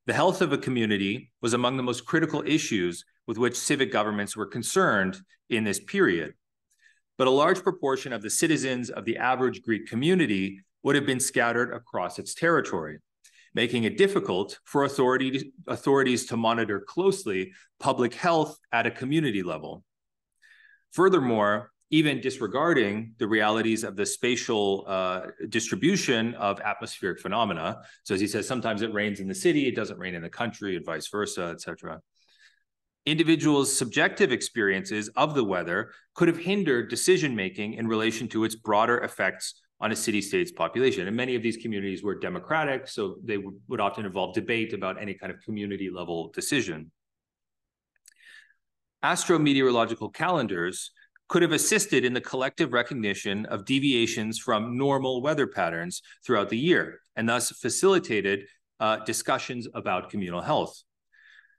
The health of a community was among the most critical issues with which civic governments were concerned in this period. But a large proportion of the citizens of the average Greek community would have been scattered across its territory, making it difficult for authorities to monitor closely public health at a community level. Furthermore, even disregarding the realities of the spatial distribution of atmospheric phenomena. So as he says, sometimes it rains in the city, it doesn't rain in the country, and vice versa, etc. individuals' subjective experiences of the weather could have hindered decision-making in relation to its broader effects on a city-state's population. And many of these communities were democratic, so they would often involve debate about any kind of community-level decision. Astrometeorological calendars could have assisted in the collective recognition of deviations from normal weather patterns throughout the year, and thus facilitated discussions about communal health.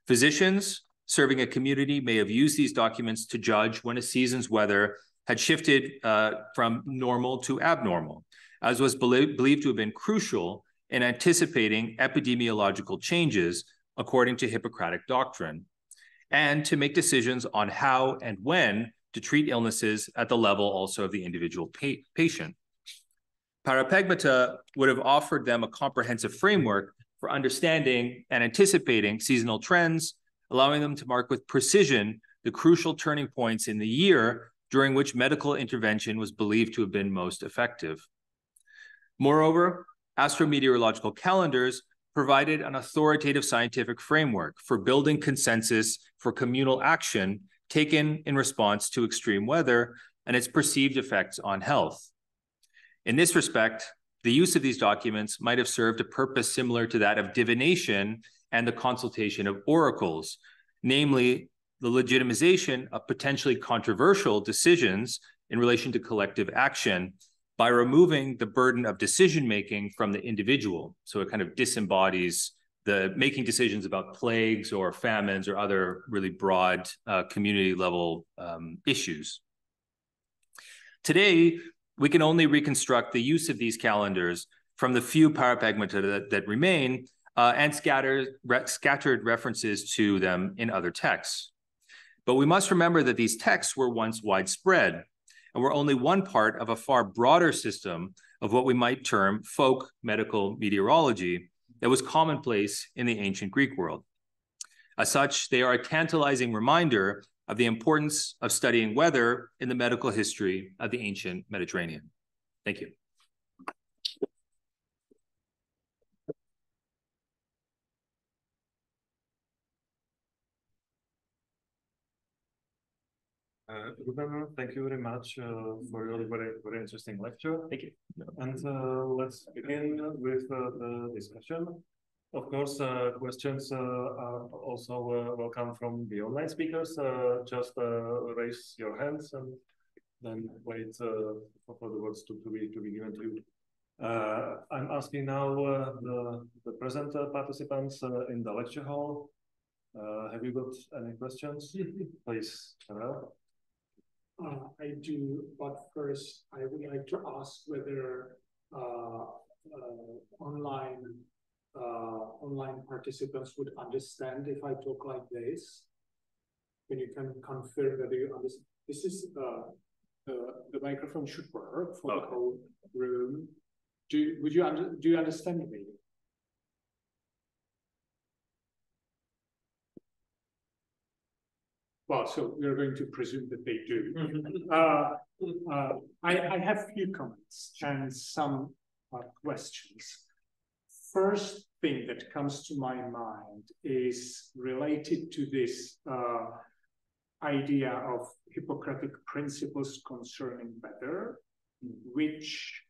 Physicians serving a community may have used these documents to judge when a season's weather had shifted from normal to abnormal, as was believed to have been crucial in anticipating epidemiological changes according to Hippocratic doctrine, and to make decisions on how and when to treat illnesses at the level also of the individual patient. Parapegmata would have offered them a comprehensive framework for understanding and anticipating seasonal trends, allowing them to mark with precision the crucial turning points in the year during which medical intervention was believed to have been most effective. Moreover, astrometeorological calendars provided an authoritative scientific framework for building consensus for communal action taken in response to extreme weather and its perceived effects on health. In this respect, the use of these documents might have served a purpose similar to that of divination and the consultation of oracles, namely the legitimization of potentially controversial decisions in relation to collective action by removing the burden of decision-making from the individual. So it kind of disembodies the making decisions about plagues or famines or other really broad community-level issues. Today, we can only reconstruct the use of these calendars from the few parapegmata that remain and scattered references to them in other texts. But we must remember that these texts were once widespread and were only one part of a far broader system of what we might term folk medical meteorology that was commonplace in the ancient Greek world. As such, they are a tantalizing reminder of the importance of studying weather in the medical history of the ancient Mediterranean. Thank you. Ruben, thank you very much for your very interesting lecture. Thank you. And let's begin with the discussion. Of course, questions are also welcome from the online speakers. Just raise your hands and then wait for the words to be given to you. I'm asking now the present participants in the lecture hall. Have you got any questions? Please, Karel. I do, but first I would like to ask whether online participants would understand if I talk like this. When you can confirm whether you understand. This is the microphone should work for the whole room. Do you understand me? Well, so we're going to presume that they do. I have a few comments and some questions. First thing that comes to my mind is related to this idea of Hippocratic principles concerning weather, which,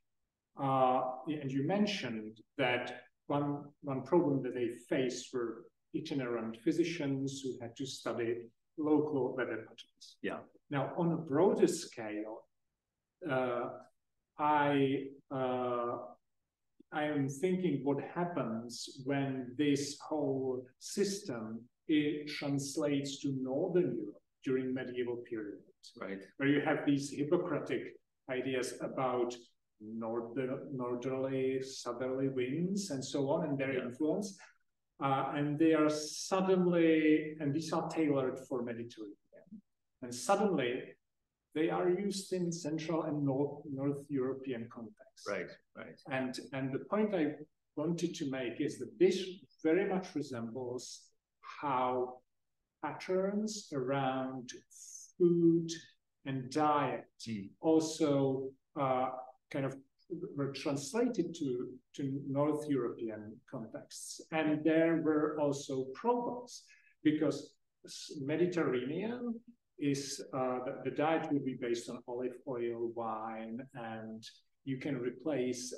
and you mentioned that one problem that they faced were itinerant physicians who had to study local weather patterns. Yeah. Now, on a broader scale, I am thinking what happens when this whole system translates to Northern Europe during medieval period, right? Where you have these Hippocratic ideas about northerly, southerly winds and so on, and their influence. And they are suddenly, and these are tailored for Mediterranean, and suddenly they are used in Central and North European context. Right, right. And the point I wanted to make is that this very much resembles how patterns around food and diet also kind of were translated to North European contexts. And there were also problems because Mediterranean is the diet would be based on olive oil, wine, and you can replace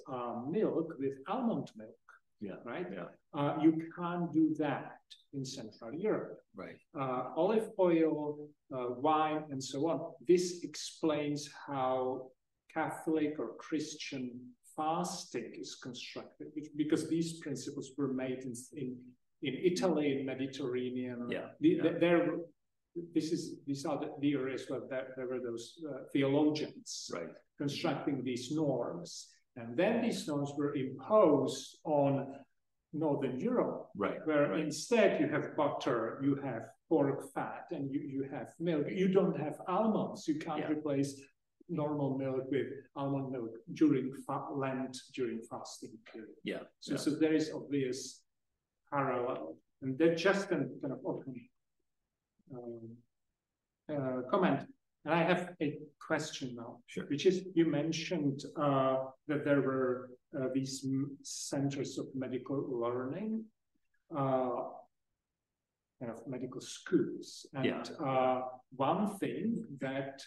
milk with almond milk. Yeah. Right. Yeah. You can't do that in Central Europe. Right. Olive oil, wine, and so on. This explains how Catholic or Christian fasting is constructed, because these principles were made in Italy, in Mediterranean. Yeah. These are the areas where there were those theologians, right, constructing these norms. And then these norms were imposed on Northern Europe, right, where instead you have butter, you have pork fat, and you have milk. You don't have almonds. You can't replace normal milk with almond milk during Lent, during fasting period. Yeah. So there is obvious parallel. And that's just a kind of open comment. And I have a question now, sure, which is, you mentioned that there were these centers of medical learning, kind of medical schools. And one thing that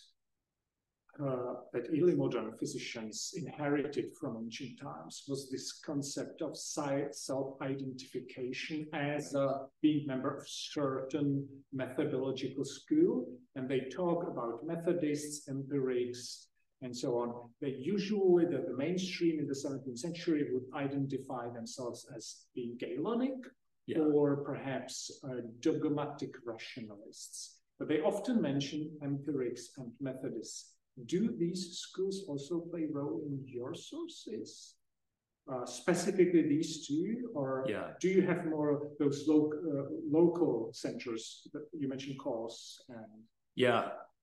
early modern physicians inherited from ancient times was this concept of self-identification as being member of certain methodological school. And they talk about Methodists, empirics, and so on. They usually, the mainstream in the 17th century would identify themselves as being Galenic, or perhaps dogmatic rationalists. But they often mention empirics and Methodists. Do these schools also play a role in your sources? Specifically these two, or do you have more of those local centers that you mentioned, course?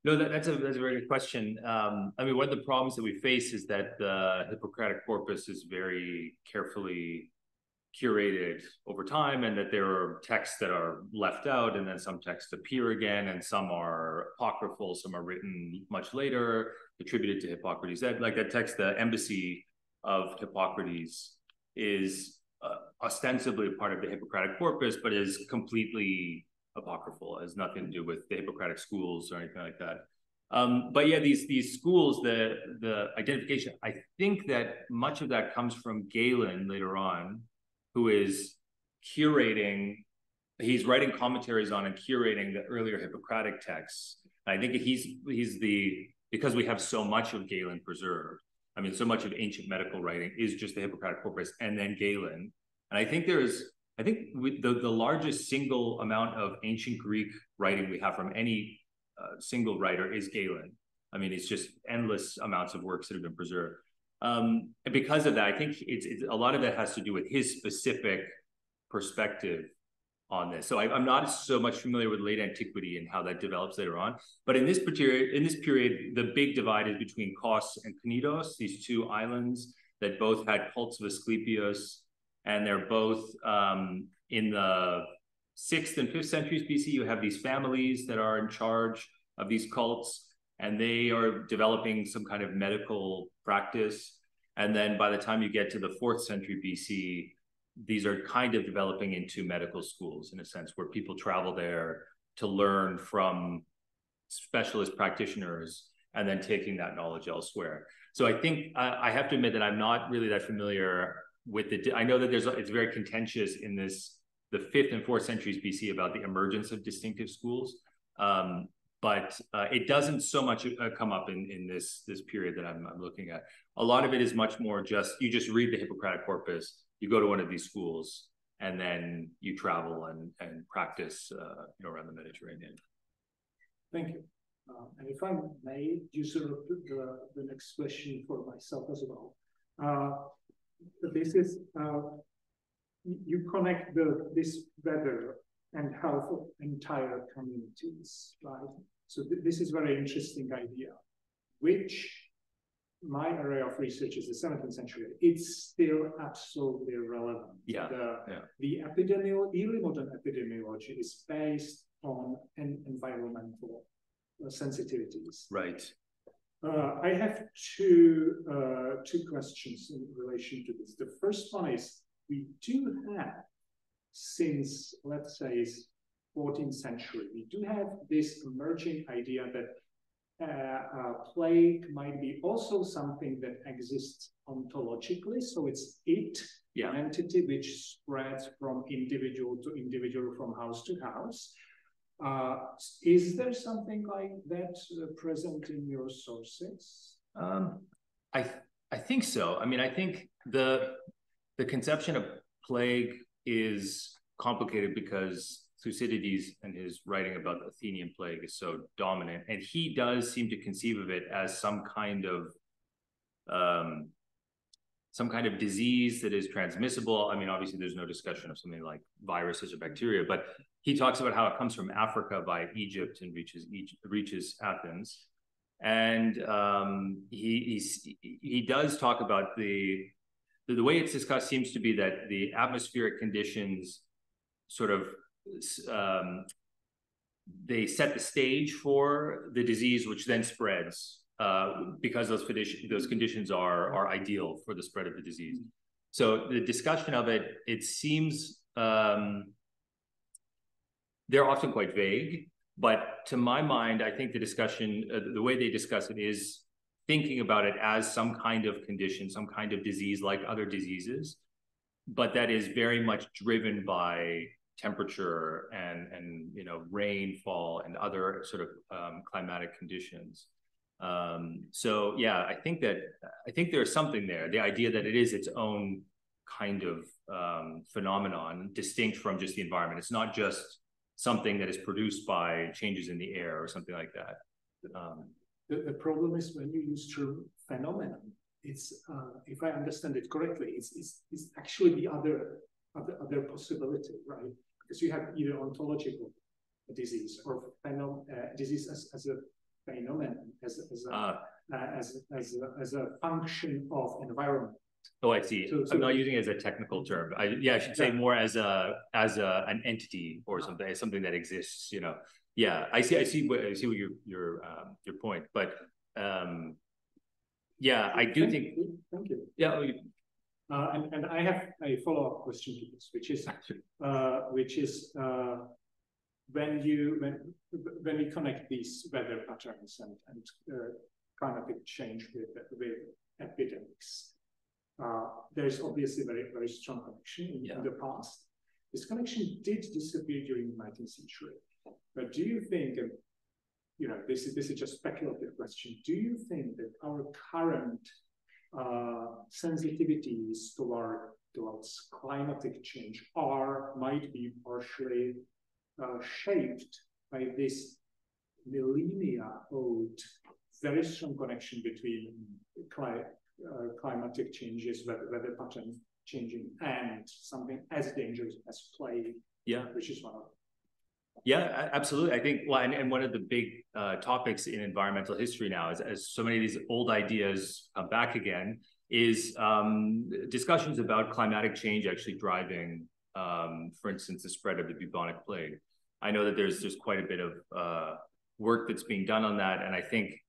No, that's a very good question. I mean, one of the problems that we face is that the Hippocratic corpus is very carefully curated over time, and that there are texts that are left out, and then some texts appear again, and some are apocryphal, some are written much later, attributed to Hippocrates. That text, the Embassy of Hippocrates, is ostensibly a part of the Hippocratic corpus, but is completely apocryphal. It has nothing to do with the Hippocratic schools or anything like that. But yeah, these schools, the identification, I think that much of that comes from Galen later on, who is curating, he's writing commentaries on and curating the earlier Hippocratic texts. And I think because we have so much of Galen preserved, I mean, so much of ancient medical writing is just the Hippocratic corpus and then Galen. And I think the largest single amount of ancient Greek writing we have from any single writer is Galen. I mean, it's just endless amounts of works that have been preserved. And because of that, I think it's a lot of that has to do with his specific perspective on this. So I'm not so much familiar with late antiquity and how that develops later on. But in this period, the big divide is between Kos and Knidos, these two islands that both had cults of Asclepius, and they're both in the 6th and 5th centuries BC. You have these families that are in charge of these cults, and they are developing some kind of medical practice. And then by the time you get to the 4th century BC, these are kind of developing into medical schools, in a sense, where people travel there to learn from specialist practitioners and then taking that knowledge elsewhere. So I think I have to admit that I'm not really that familiar with it. I know that it's very contentious in the 5th and 4th centuries BC about the emergence of distinctive schools. But it doesn't so much come up in this period that I'm looking at. A lot of it is much more you just read the Hippocratic corpus, you go to one of these schools, and then you travel and practice around the Mediterranean. Thank you. And if I may use the next question for myself as well. This is, you connect this weather and health of entire communities, right? So this is very interesting idea, which my area of research is the 17th century. It's still absolutely relevant. The early modern epidemiology is based on environmental sensitivities. Right. I have two questions in relation to this. The first one is, we do have, since let's say 14th century, we do have this emerging idea that plague might be also something that exists ontologically. So it's an entity which spreads from individual to individual, from house to house. Is there something like that present in your sources? I think so. I mean, I think the conception of plague is complicated because Thucydides and his writing about the Athenian plague is so dominant, and he does seem to conceive of it as some kind of disease that is transmissible. I mean, obviously there's no discussion of something like viruses or bacteria, but he talks about how it comes from Africa by Egypt and reaches Athens. And he does talk about the way it's discussed seems to be that the atmospheric conditions sort of they set the stage for the disease, which then spreads because those conditions are ideal for the spread of the disease. So the discussion of it, it seems they're often quite vague, but to my mind, I think the discussion, the way they discuss it is thinking about it as some kind of condition, some kind of disease like other diseases, but that is very much driven by temperature and rainfall and other sort of climatic conditions. So yeah, I think there's something there. The idea that it is its own kind of phenomenon, distinct from just the environment. It's not just something that is produced by changes in the air or something like that. The problem is when you use term phenomenon, it's if I understand it correctly, it's actually the other possibility, right? Because you have either ontological disease or disease as a phenomenon, as a function of environment. Oh, I see. So I'm not using it as a technical term. I should say more as an entity or something that exists. Yeah, I see what your point, but yeah, I do think. Thank you. Yeah. And I have a follow-up question to this, which is when we connect these weather patterns and climatic change with epidemics, there's obviously very strong connection in the past. This connection did disappear during the 19th century. But do you think, this is just speculative question, do you think that our current sensitivities towards climatic change might be partially shaped by this millennia-old very strong connection between climatic changes, weather patterns changing, and something as dangerous as plague, which is one of them? Yeah, absolutely. I think, well, and one of the big topics in environmental history now, as so many of these old ideas come back again, is discussions about climatic change actually driving, for instance, the spread of the bubonic plague. I know that there's quite a bit of work that's being done on that, and I think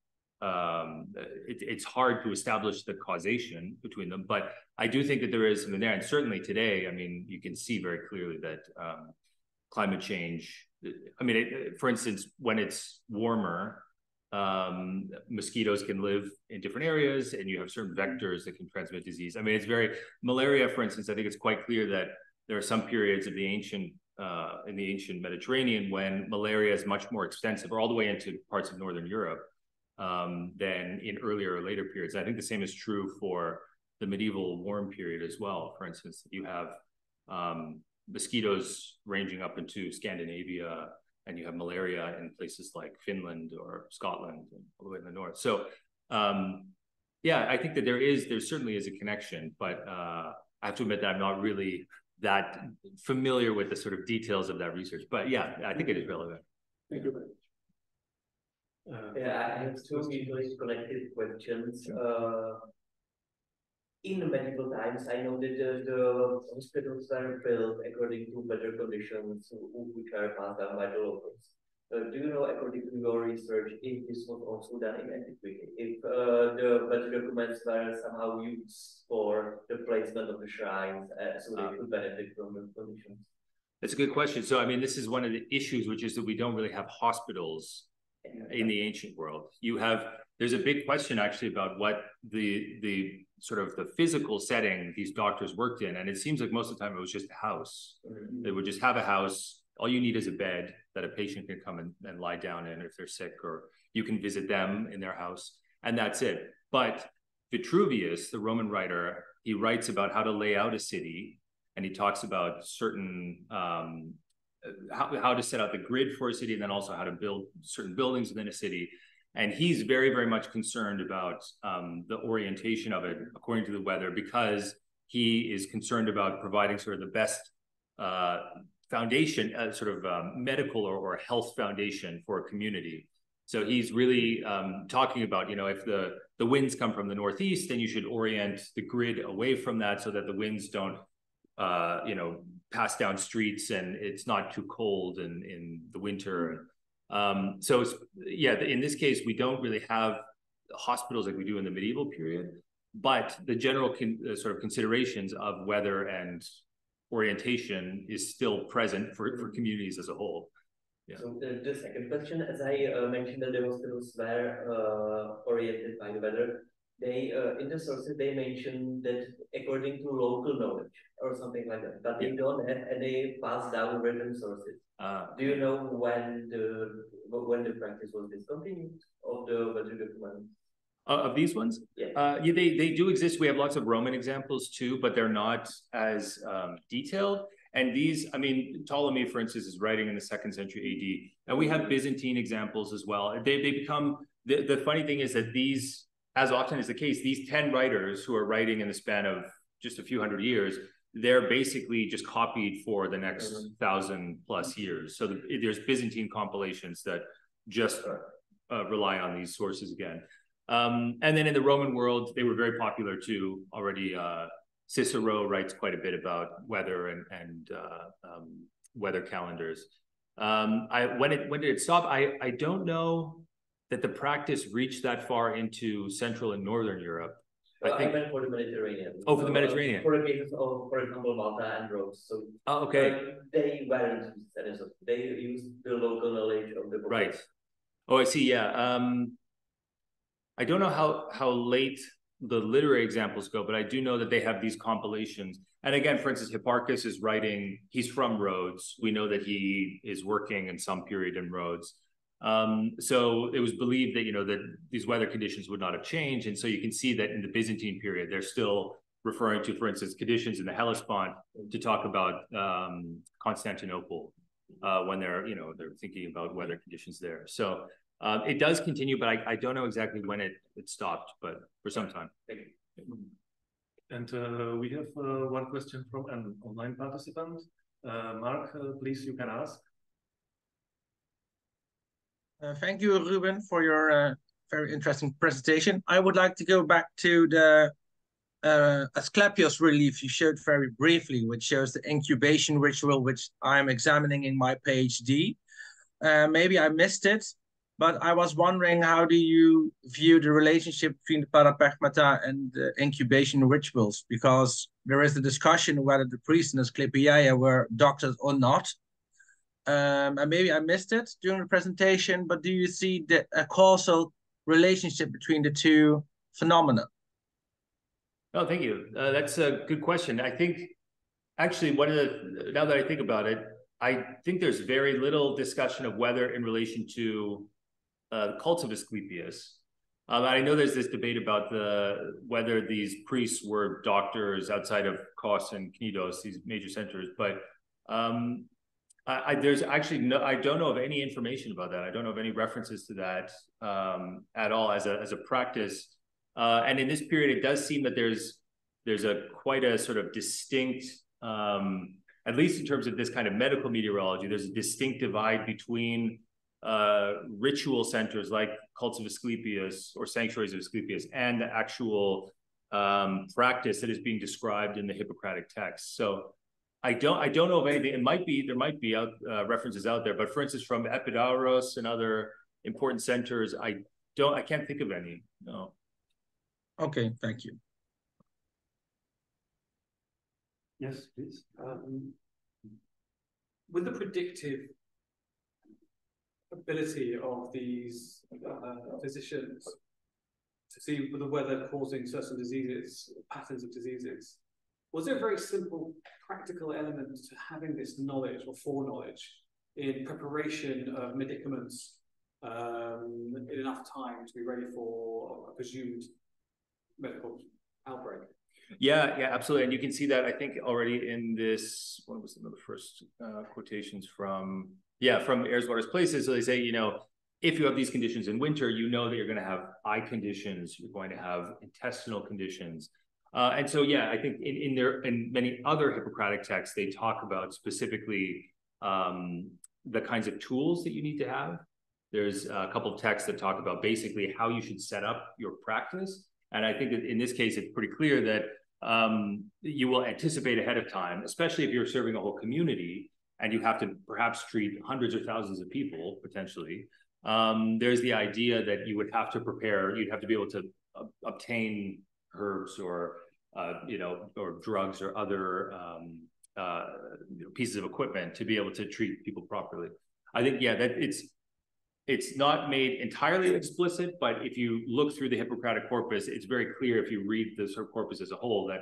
it's hard to establish the causation between them, but I do think that there is something there. And certainly today, I mean, you can see very clearly that climate change, I mean, for instance, when it's warmer, mosquitoes can live in different areas and you have certain vectors that can transmit disease. I mean, malaria, for instance, I think it's quite clear that there are some periods of in the ancient Mediterranean when malaria is much more extensive, or all the way into parts of Northern Europe, than in earlier or later periods. I think the same is true for the medieval warm period as well. For instance, you have mosquitoes ranging up into Scandinavia, and you have malaria in places like Finland or Scotland and all the way in the north. So yeah, I think that there certainly is a connection, but I have to admit that I'm not really that familiar with the sort of details of that research. But yeah, I think it is relevant. Thank you very much. I have two easily connected questions. In medieval times, I know that the hospitals were built according to weather conditions, which are passed down by the locals. Do you know, according to your research, if this was also done in antiquity? If the weather documents were somehow used for the placement of the shrines, so they could benefit from the conditions? That's a good question. So, I mean, this is one of the issues, which is that we don't really have hospitals in the ancient world. There's a big question actually about what the sort of the physical setting these doctors worked in. And it seems like most of the time it was just a house. They would just have a house. All you need is a bed that a patient can come and lie down in if they're sick, or you can visit them in their house, and that's it. But Vitruvius, the Roman writer, he writes about how to lay out a city, and he talks about certain how to set out the grid for a city, and then also how to build certain buildings within a city. And he's very, very much concerned about the orientation of it according to the weather, because he is concerned about providing sort of the best foundation, medical or health foundation for a community. So he's really talking about, if the winds come from the northeast, then you should orient the grid away from that so that the winds don't, pass down streets and it's not too cold in the winter. So in this case, we don't really have hospitals like we do in the medieval period, but the general sort of considerations of weather and orientation is still present for communities as a whole. Yeah. So the second question, as I mentioned, that the hospitals were oriented by the weather. They in the sources they mention that according to local knowledge or something like that, but they don't have any passed down written sources. Do you know when the practice was discontinued of the weather documents? Of these ones? Yeah. They do exist. We have lots of Roman examples too, but they're not as detailed. And these, I mean, Ptolemy, for instance, is writing in the 2nd century AD, and we have Byzantine examples as well. They become, the funny thing is that these, as often is the case, these 10 writers who are writing in the span of just a few hundred years, they're basically just copied for the next 1,000+ years. So there's Byzantine compilations that just rely on these sources again. And then in the Roman world, they were very popular too. Already, Cicero writes quite a bit about weather and weather calendars. When did it stop? I don't know that the practice reached that far into Central and Northern Europe. I meant for the Mediterranean. Oh, for the Mediterranean. For the cases of, for example, Malta and Rhodes. So okay. They weren't, they used the local knowledge of the book. Right. Oh, I see. Yeah. I don't know how late the literary examples go, but I do know that they have these compilations. And again, for instance, Hipparchus is writing, he's from Rhodes. We know that he is working in some period in Rhodes. So it was believed that, that these weather conditions would not have changed. And so you can see that in the Byzantine period, they're still referring to, for instance, conditions in the Hellespont to talk about Constantinople when they're thinking about weather conditions there. So it does continue, but I don't know exactly when it stopped, but for some time. Thank you. And we have one question from an online participant. Mark, please, you can ask. Thank you, Ruben, for your very interesting presentation. I would like to go back to the Asclepios relief you showed very briefly, which shows the incubation ritual, which I'm examining in my PhD. Maybe I missed it, but I was wondering, how do you view the relationship between the Parapegmata and the incubation rituals? Because there is a discussion whether the priests in Asclepiae were doctors or not. And maybe I missed it during the presentation, but do you see a causal relationship between the two phenomena? Oh, thank you. That's a good question. I think, actually, now that I think about it, I think there's very little discussion of weather in relation to cults of Asclepius. I know there's this debate about whether these priests were doctors outside of Kos and Knidos, these major centers, but there's actually I don't know of any information about that. I don't know of any references to that at all as a practice. And in this period, it does seem that there's quite a sort of distinct, at least in terms of this kind of medical meteorology, there's a distinct divide between ritual centers like cults of Asclepius or sanctuaries of Asclepius and the actual practice that is being described in the Hippocratic text. So I don't know of anything. There might be references out there, but for instance, from Epidaurus and other important centers, I can't think of any. No. Okay, thank you. Yes, please. with the predictive ability of these physicians to see the weather causing certain diseases, patterns of diseases, was there a very simple practical element to having this knowledge or foreknowledge in preparation of medicaments in enough time to be ready for a presumed medical outbreak? Yeah, absolutely. And you can see that, I think, already in this, what was the first quotations from Airs, Waters, Places. So they say, you know, if you have these conditions in winter, you know that you're going to have eye conditions, you're going to have intestinal conditions. And so, yeah, I think in many other Hippocratic texts, they talk about specifically the kinds of tools that you need to have. There's a couple of texts that talk about basically how you should set up your practice. And I think that in this case, it's pretty clear that you will anticipate ahead of time, especially if you're serving a whole community and you have to perhaps treat hundreds or thousands of people potentially. There's the idea that you would have to prepare, you'd have to be able to obtain herbs or or drugs or other pieces of equipment to be able to treat people properly. I think, yeah, that it's not made entirely explicit, but if you look through the Hippocratic corpus, it's very clear if you read the sort of corpus as a whole that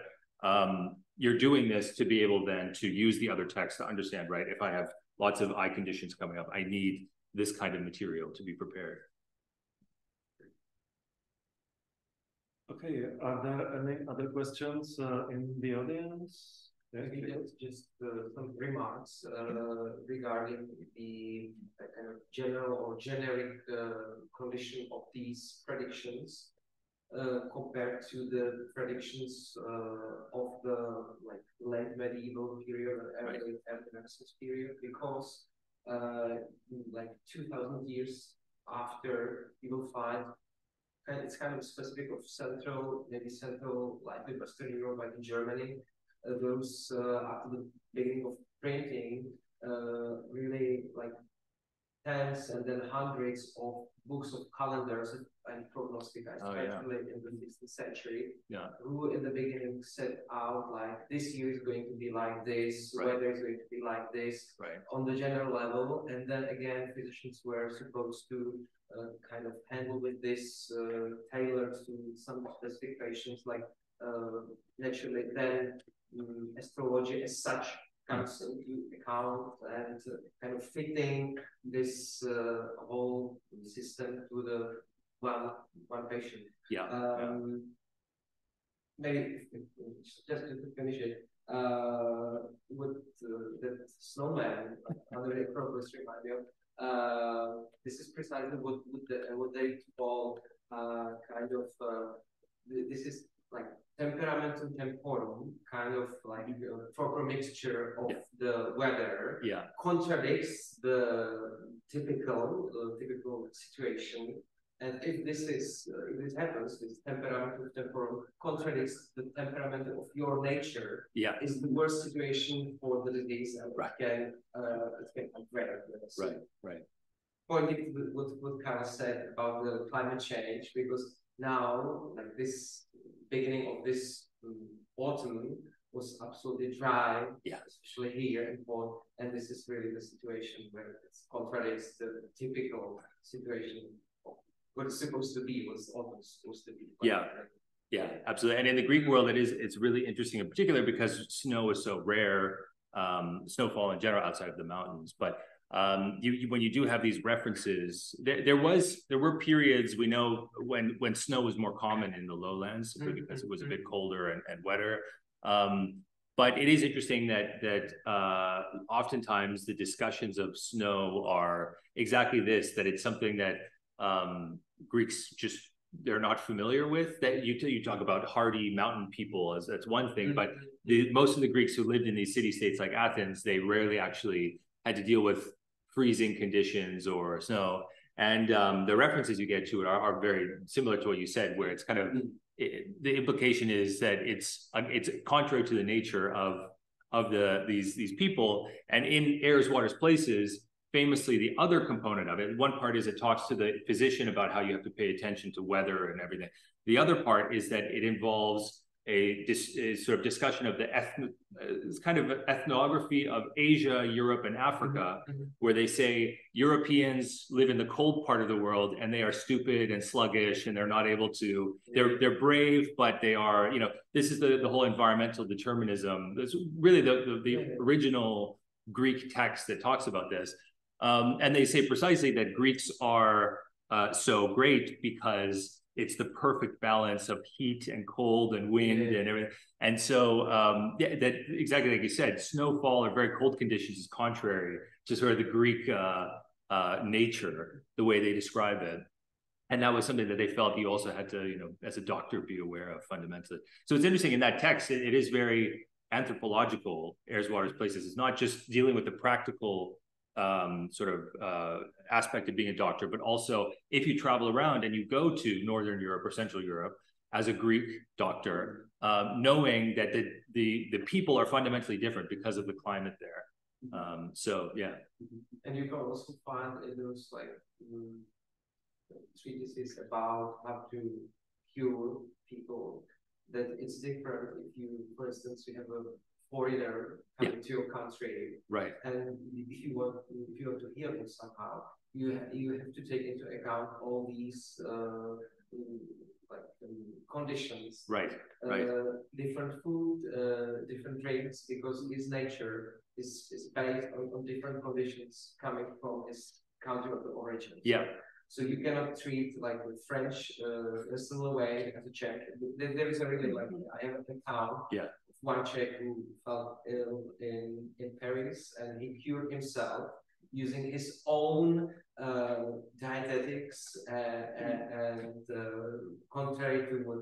you're doing this to be able then to use the other texts to understand, right? If I have lots of eye conditions coming up, I need this kind of material to be prepared. Okay, are there any other questions in the audience? Maybe just some remarks regarding the kind of general or generic condition of these predictions compared to the predictions of the late medieval period or early Renaissance period, because 2,000 years after, you will find it's kind of specific of maybe central, like in Western Europe, like in Germany. Those after the beginning of printing, really like tens and then hundreds of books of calendars and prognostica, especially in the 16th century, who in the beginning set out like this year is going to be like this, weather is going to be like this, on the general level, and then again physicians were supposed to kind of handle with this tailored to some specific patients, like naturally then astrology as such comes into account and kind of fitting this whole system to the one patient. Maybe just to finish it, with the snowman, another Acropolis remind me of, this is precisely what they call kind of this is like temperamentum temporum, kind of like a proper mixture of the weather, contradicts the typical situation. And if this happens, this temperamentum temporum contradicts the temperament of your nature, is the worst situation for the disease, and it can unravel. Pointing to what Karl said about the climate change, because now, like this beginning of this autumn was absolutely dry, especially here in Poland, and this is really the situation where it contradicts the typical situation of what it's supposed to be, what's almost supposed to be. Yeah, absolutely. And in the Greek world, it's really interesting in particular because snow is so rare, snowfall in general outside of the mountains, but when you do have these references, there were periods, we know, when snow was more common in the lowlands because it was a bit colder and wetter. But it is interesting that oftentimes the discussions of snow are exactly this, that it's something that Greeks they're not familiar with. That you talk about hardy mountain people as that's one thing, but most of the Greeks who lived in these city-states like Athens, they rarely actually had to deal with freezing conditions or snow, and the references you get to it are very similar to what you said, where it's kind of the implication is that it's contrary to the nature of these people. And in Airs, Waters, Places, famously, the other component of it, one part is it talks to the physician about how you have to pay attention to weather and everything. The other part is that it involves a sort of discussion of the kind of ethnography of Asia, Europe, and Africa, where they say Europeans live in the cold part of the world and they are stupid and sluggish and they're not able to, they're brave, but they are, you know, this is the whole environmental determinism. That's really the original Greek text that talks about this. And they say precisely that Greeks are so great because it's the perfect balance of heat and cold and wind and everything. And so that exactly like you said, snowfall or very cold conditions is contrary to sort of the Greek nature, the way they describe it. And that was something that they felt you also had to, you know, as a doctor, be aware of fundamentally. So it's interesting in that text, it is very anthropological, airs, waters, places. It's not just dealing with the practical sort of aspect of being a doctor, but also if you travel around and you go to Northern Europe or Central Europe as a Greek doctor, knowing that the people are fundamentally different because of the climate there. So yeah. And you can also find in those like treatises about how to cure people, that it's different if you, for instance, you have a foreigner coming to your country, right? And if you want to heal him somehow, you have to take into account all these conditions, right? Different food, different drinks, because his nature is based on different conditions coming from his country of origin. Yeah. So you cannot treat like the French a similar way as a Czech. There is a really like I have a town. Yeah. One Czech who fell ill in Paris, and he cured himself using his own dietetics and contrary to what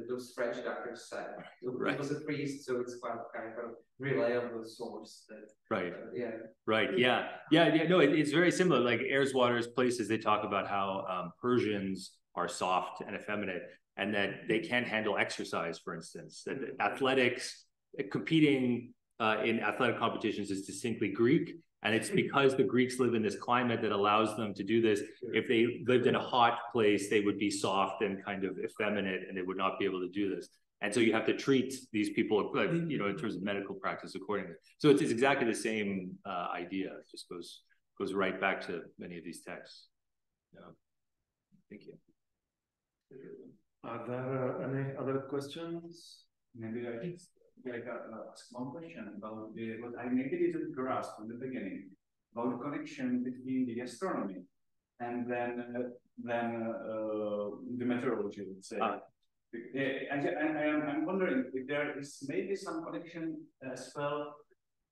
those French doctors said. Right. He was a priest, so it's quite kind of reliable source. That, right. Yeah. Right. Yeah. No, it's very similar. Like airs, waters, places. They talk about how Persians are soft and effeminate, and that they can't handle exercise, for instance. That athletics, competing in athletic competitions is distinctly Greek. And it's because the Greeks live in this climate that allows them to do this. If they lived in a hot place, they would be soft and kind of effeminate, and they would not be able to do this. And so you have to treat these people, you know, in terms of medical practice accordingly. So it's exactly the same idea. It just goes right back to many of these texts. Thank you. Are there any other questions? Maybe I just ask one question about what I maybe didn't grasp from the beginning about the connection between the astronomy and then the meteorology, let's say. I'm wondering if there is maybe some connection as well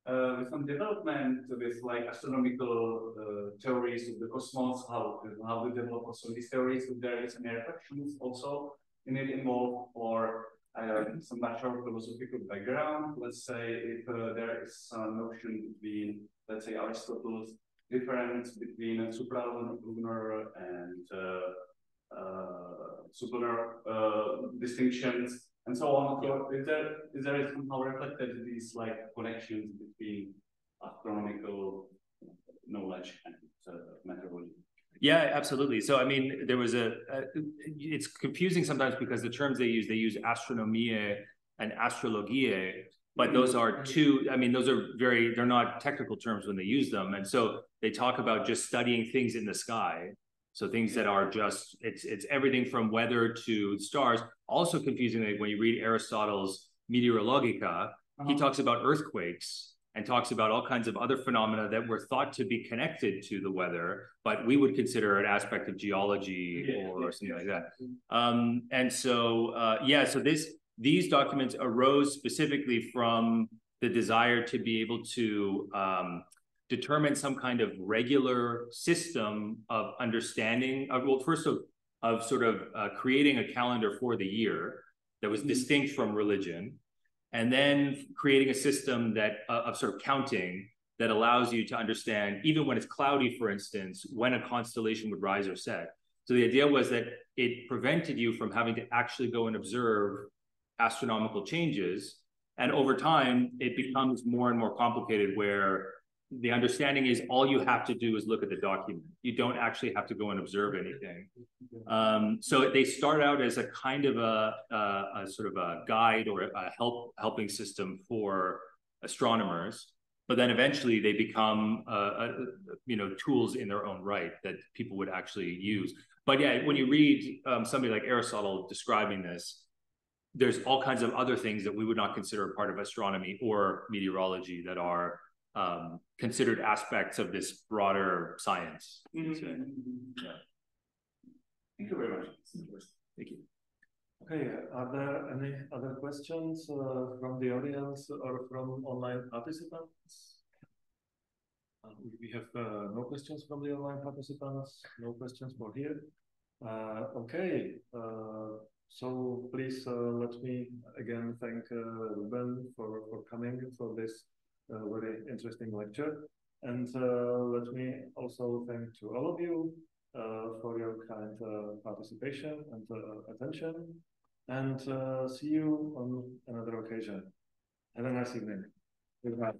with some development with like astronomical theories of the cosmos, how to develop also these theories, if there is any reflections also in it involved, or some natural philosophical background. Let's say if there is some notion between, let's say, Aristotle's difference between supralunar and sublunar distinctions and so on. So is there somehow reflected these like connections between astronomical knowledge and meteorology? Yeah, absolutely. So, I mean, there was it's confusing sometimes because the terms they use astronomie and astrologie, but those are two, I mean, those are they're not technical terms when they use them. And so they talk about just studying things in the sky. So things that are just, it's everything from weather to stars. Also confusingly, when you read Aristotle's Meteorologica, he talks about earthquakes and talks about all kinds of other phenomena that were thought to be connected to the weather, but we would consider an aspect of geology or something like that. And so, so these documents arose specifically from the desire to be able to determine some kind of regular system of understanding of, well, first of sort of creating a calendar for the year that was distinct from religion, and then creating a system that of sort of counting that allows you to understand, even when it's cloudy, for instance, when a constellation would rise or set. So the idea was that it prevented you from having to actually go and observe astronomical changes. And over time, it becomes more and more complicated where the understanding is all you have to do is look at the document. You don't actually have to go and observe anything. So they start out as a kind of a sort of a guide or a helping system for astronomers, but then eventually they become tools in their own right that people would actually use. But yeah, when you read somebody like Aristotle describing this, there's all kinds of other things that we would not consider part of astronomy or meteorology that are considered aspects of this broader science. Mm-hmm. Yeah. Thank you very much. Thank you. Okay, are there any other questions from the audience or from online participants? We have no questions from the online participants, no questions for here. Okay, so please let me again thank Ruben for coming for this very interesting lecture. And let me also thank to all of you for your kind participation and attention. And see you on another occasion. Have a nice evening. Goodbye.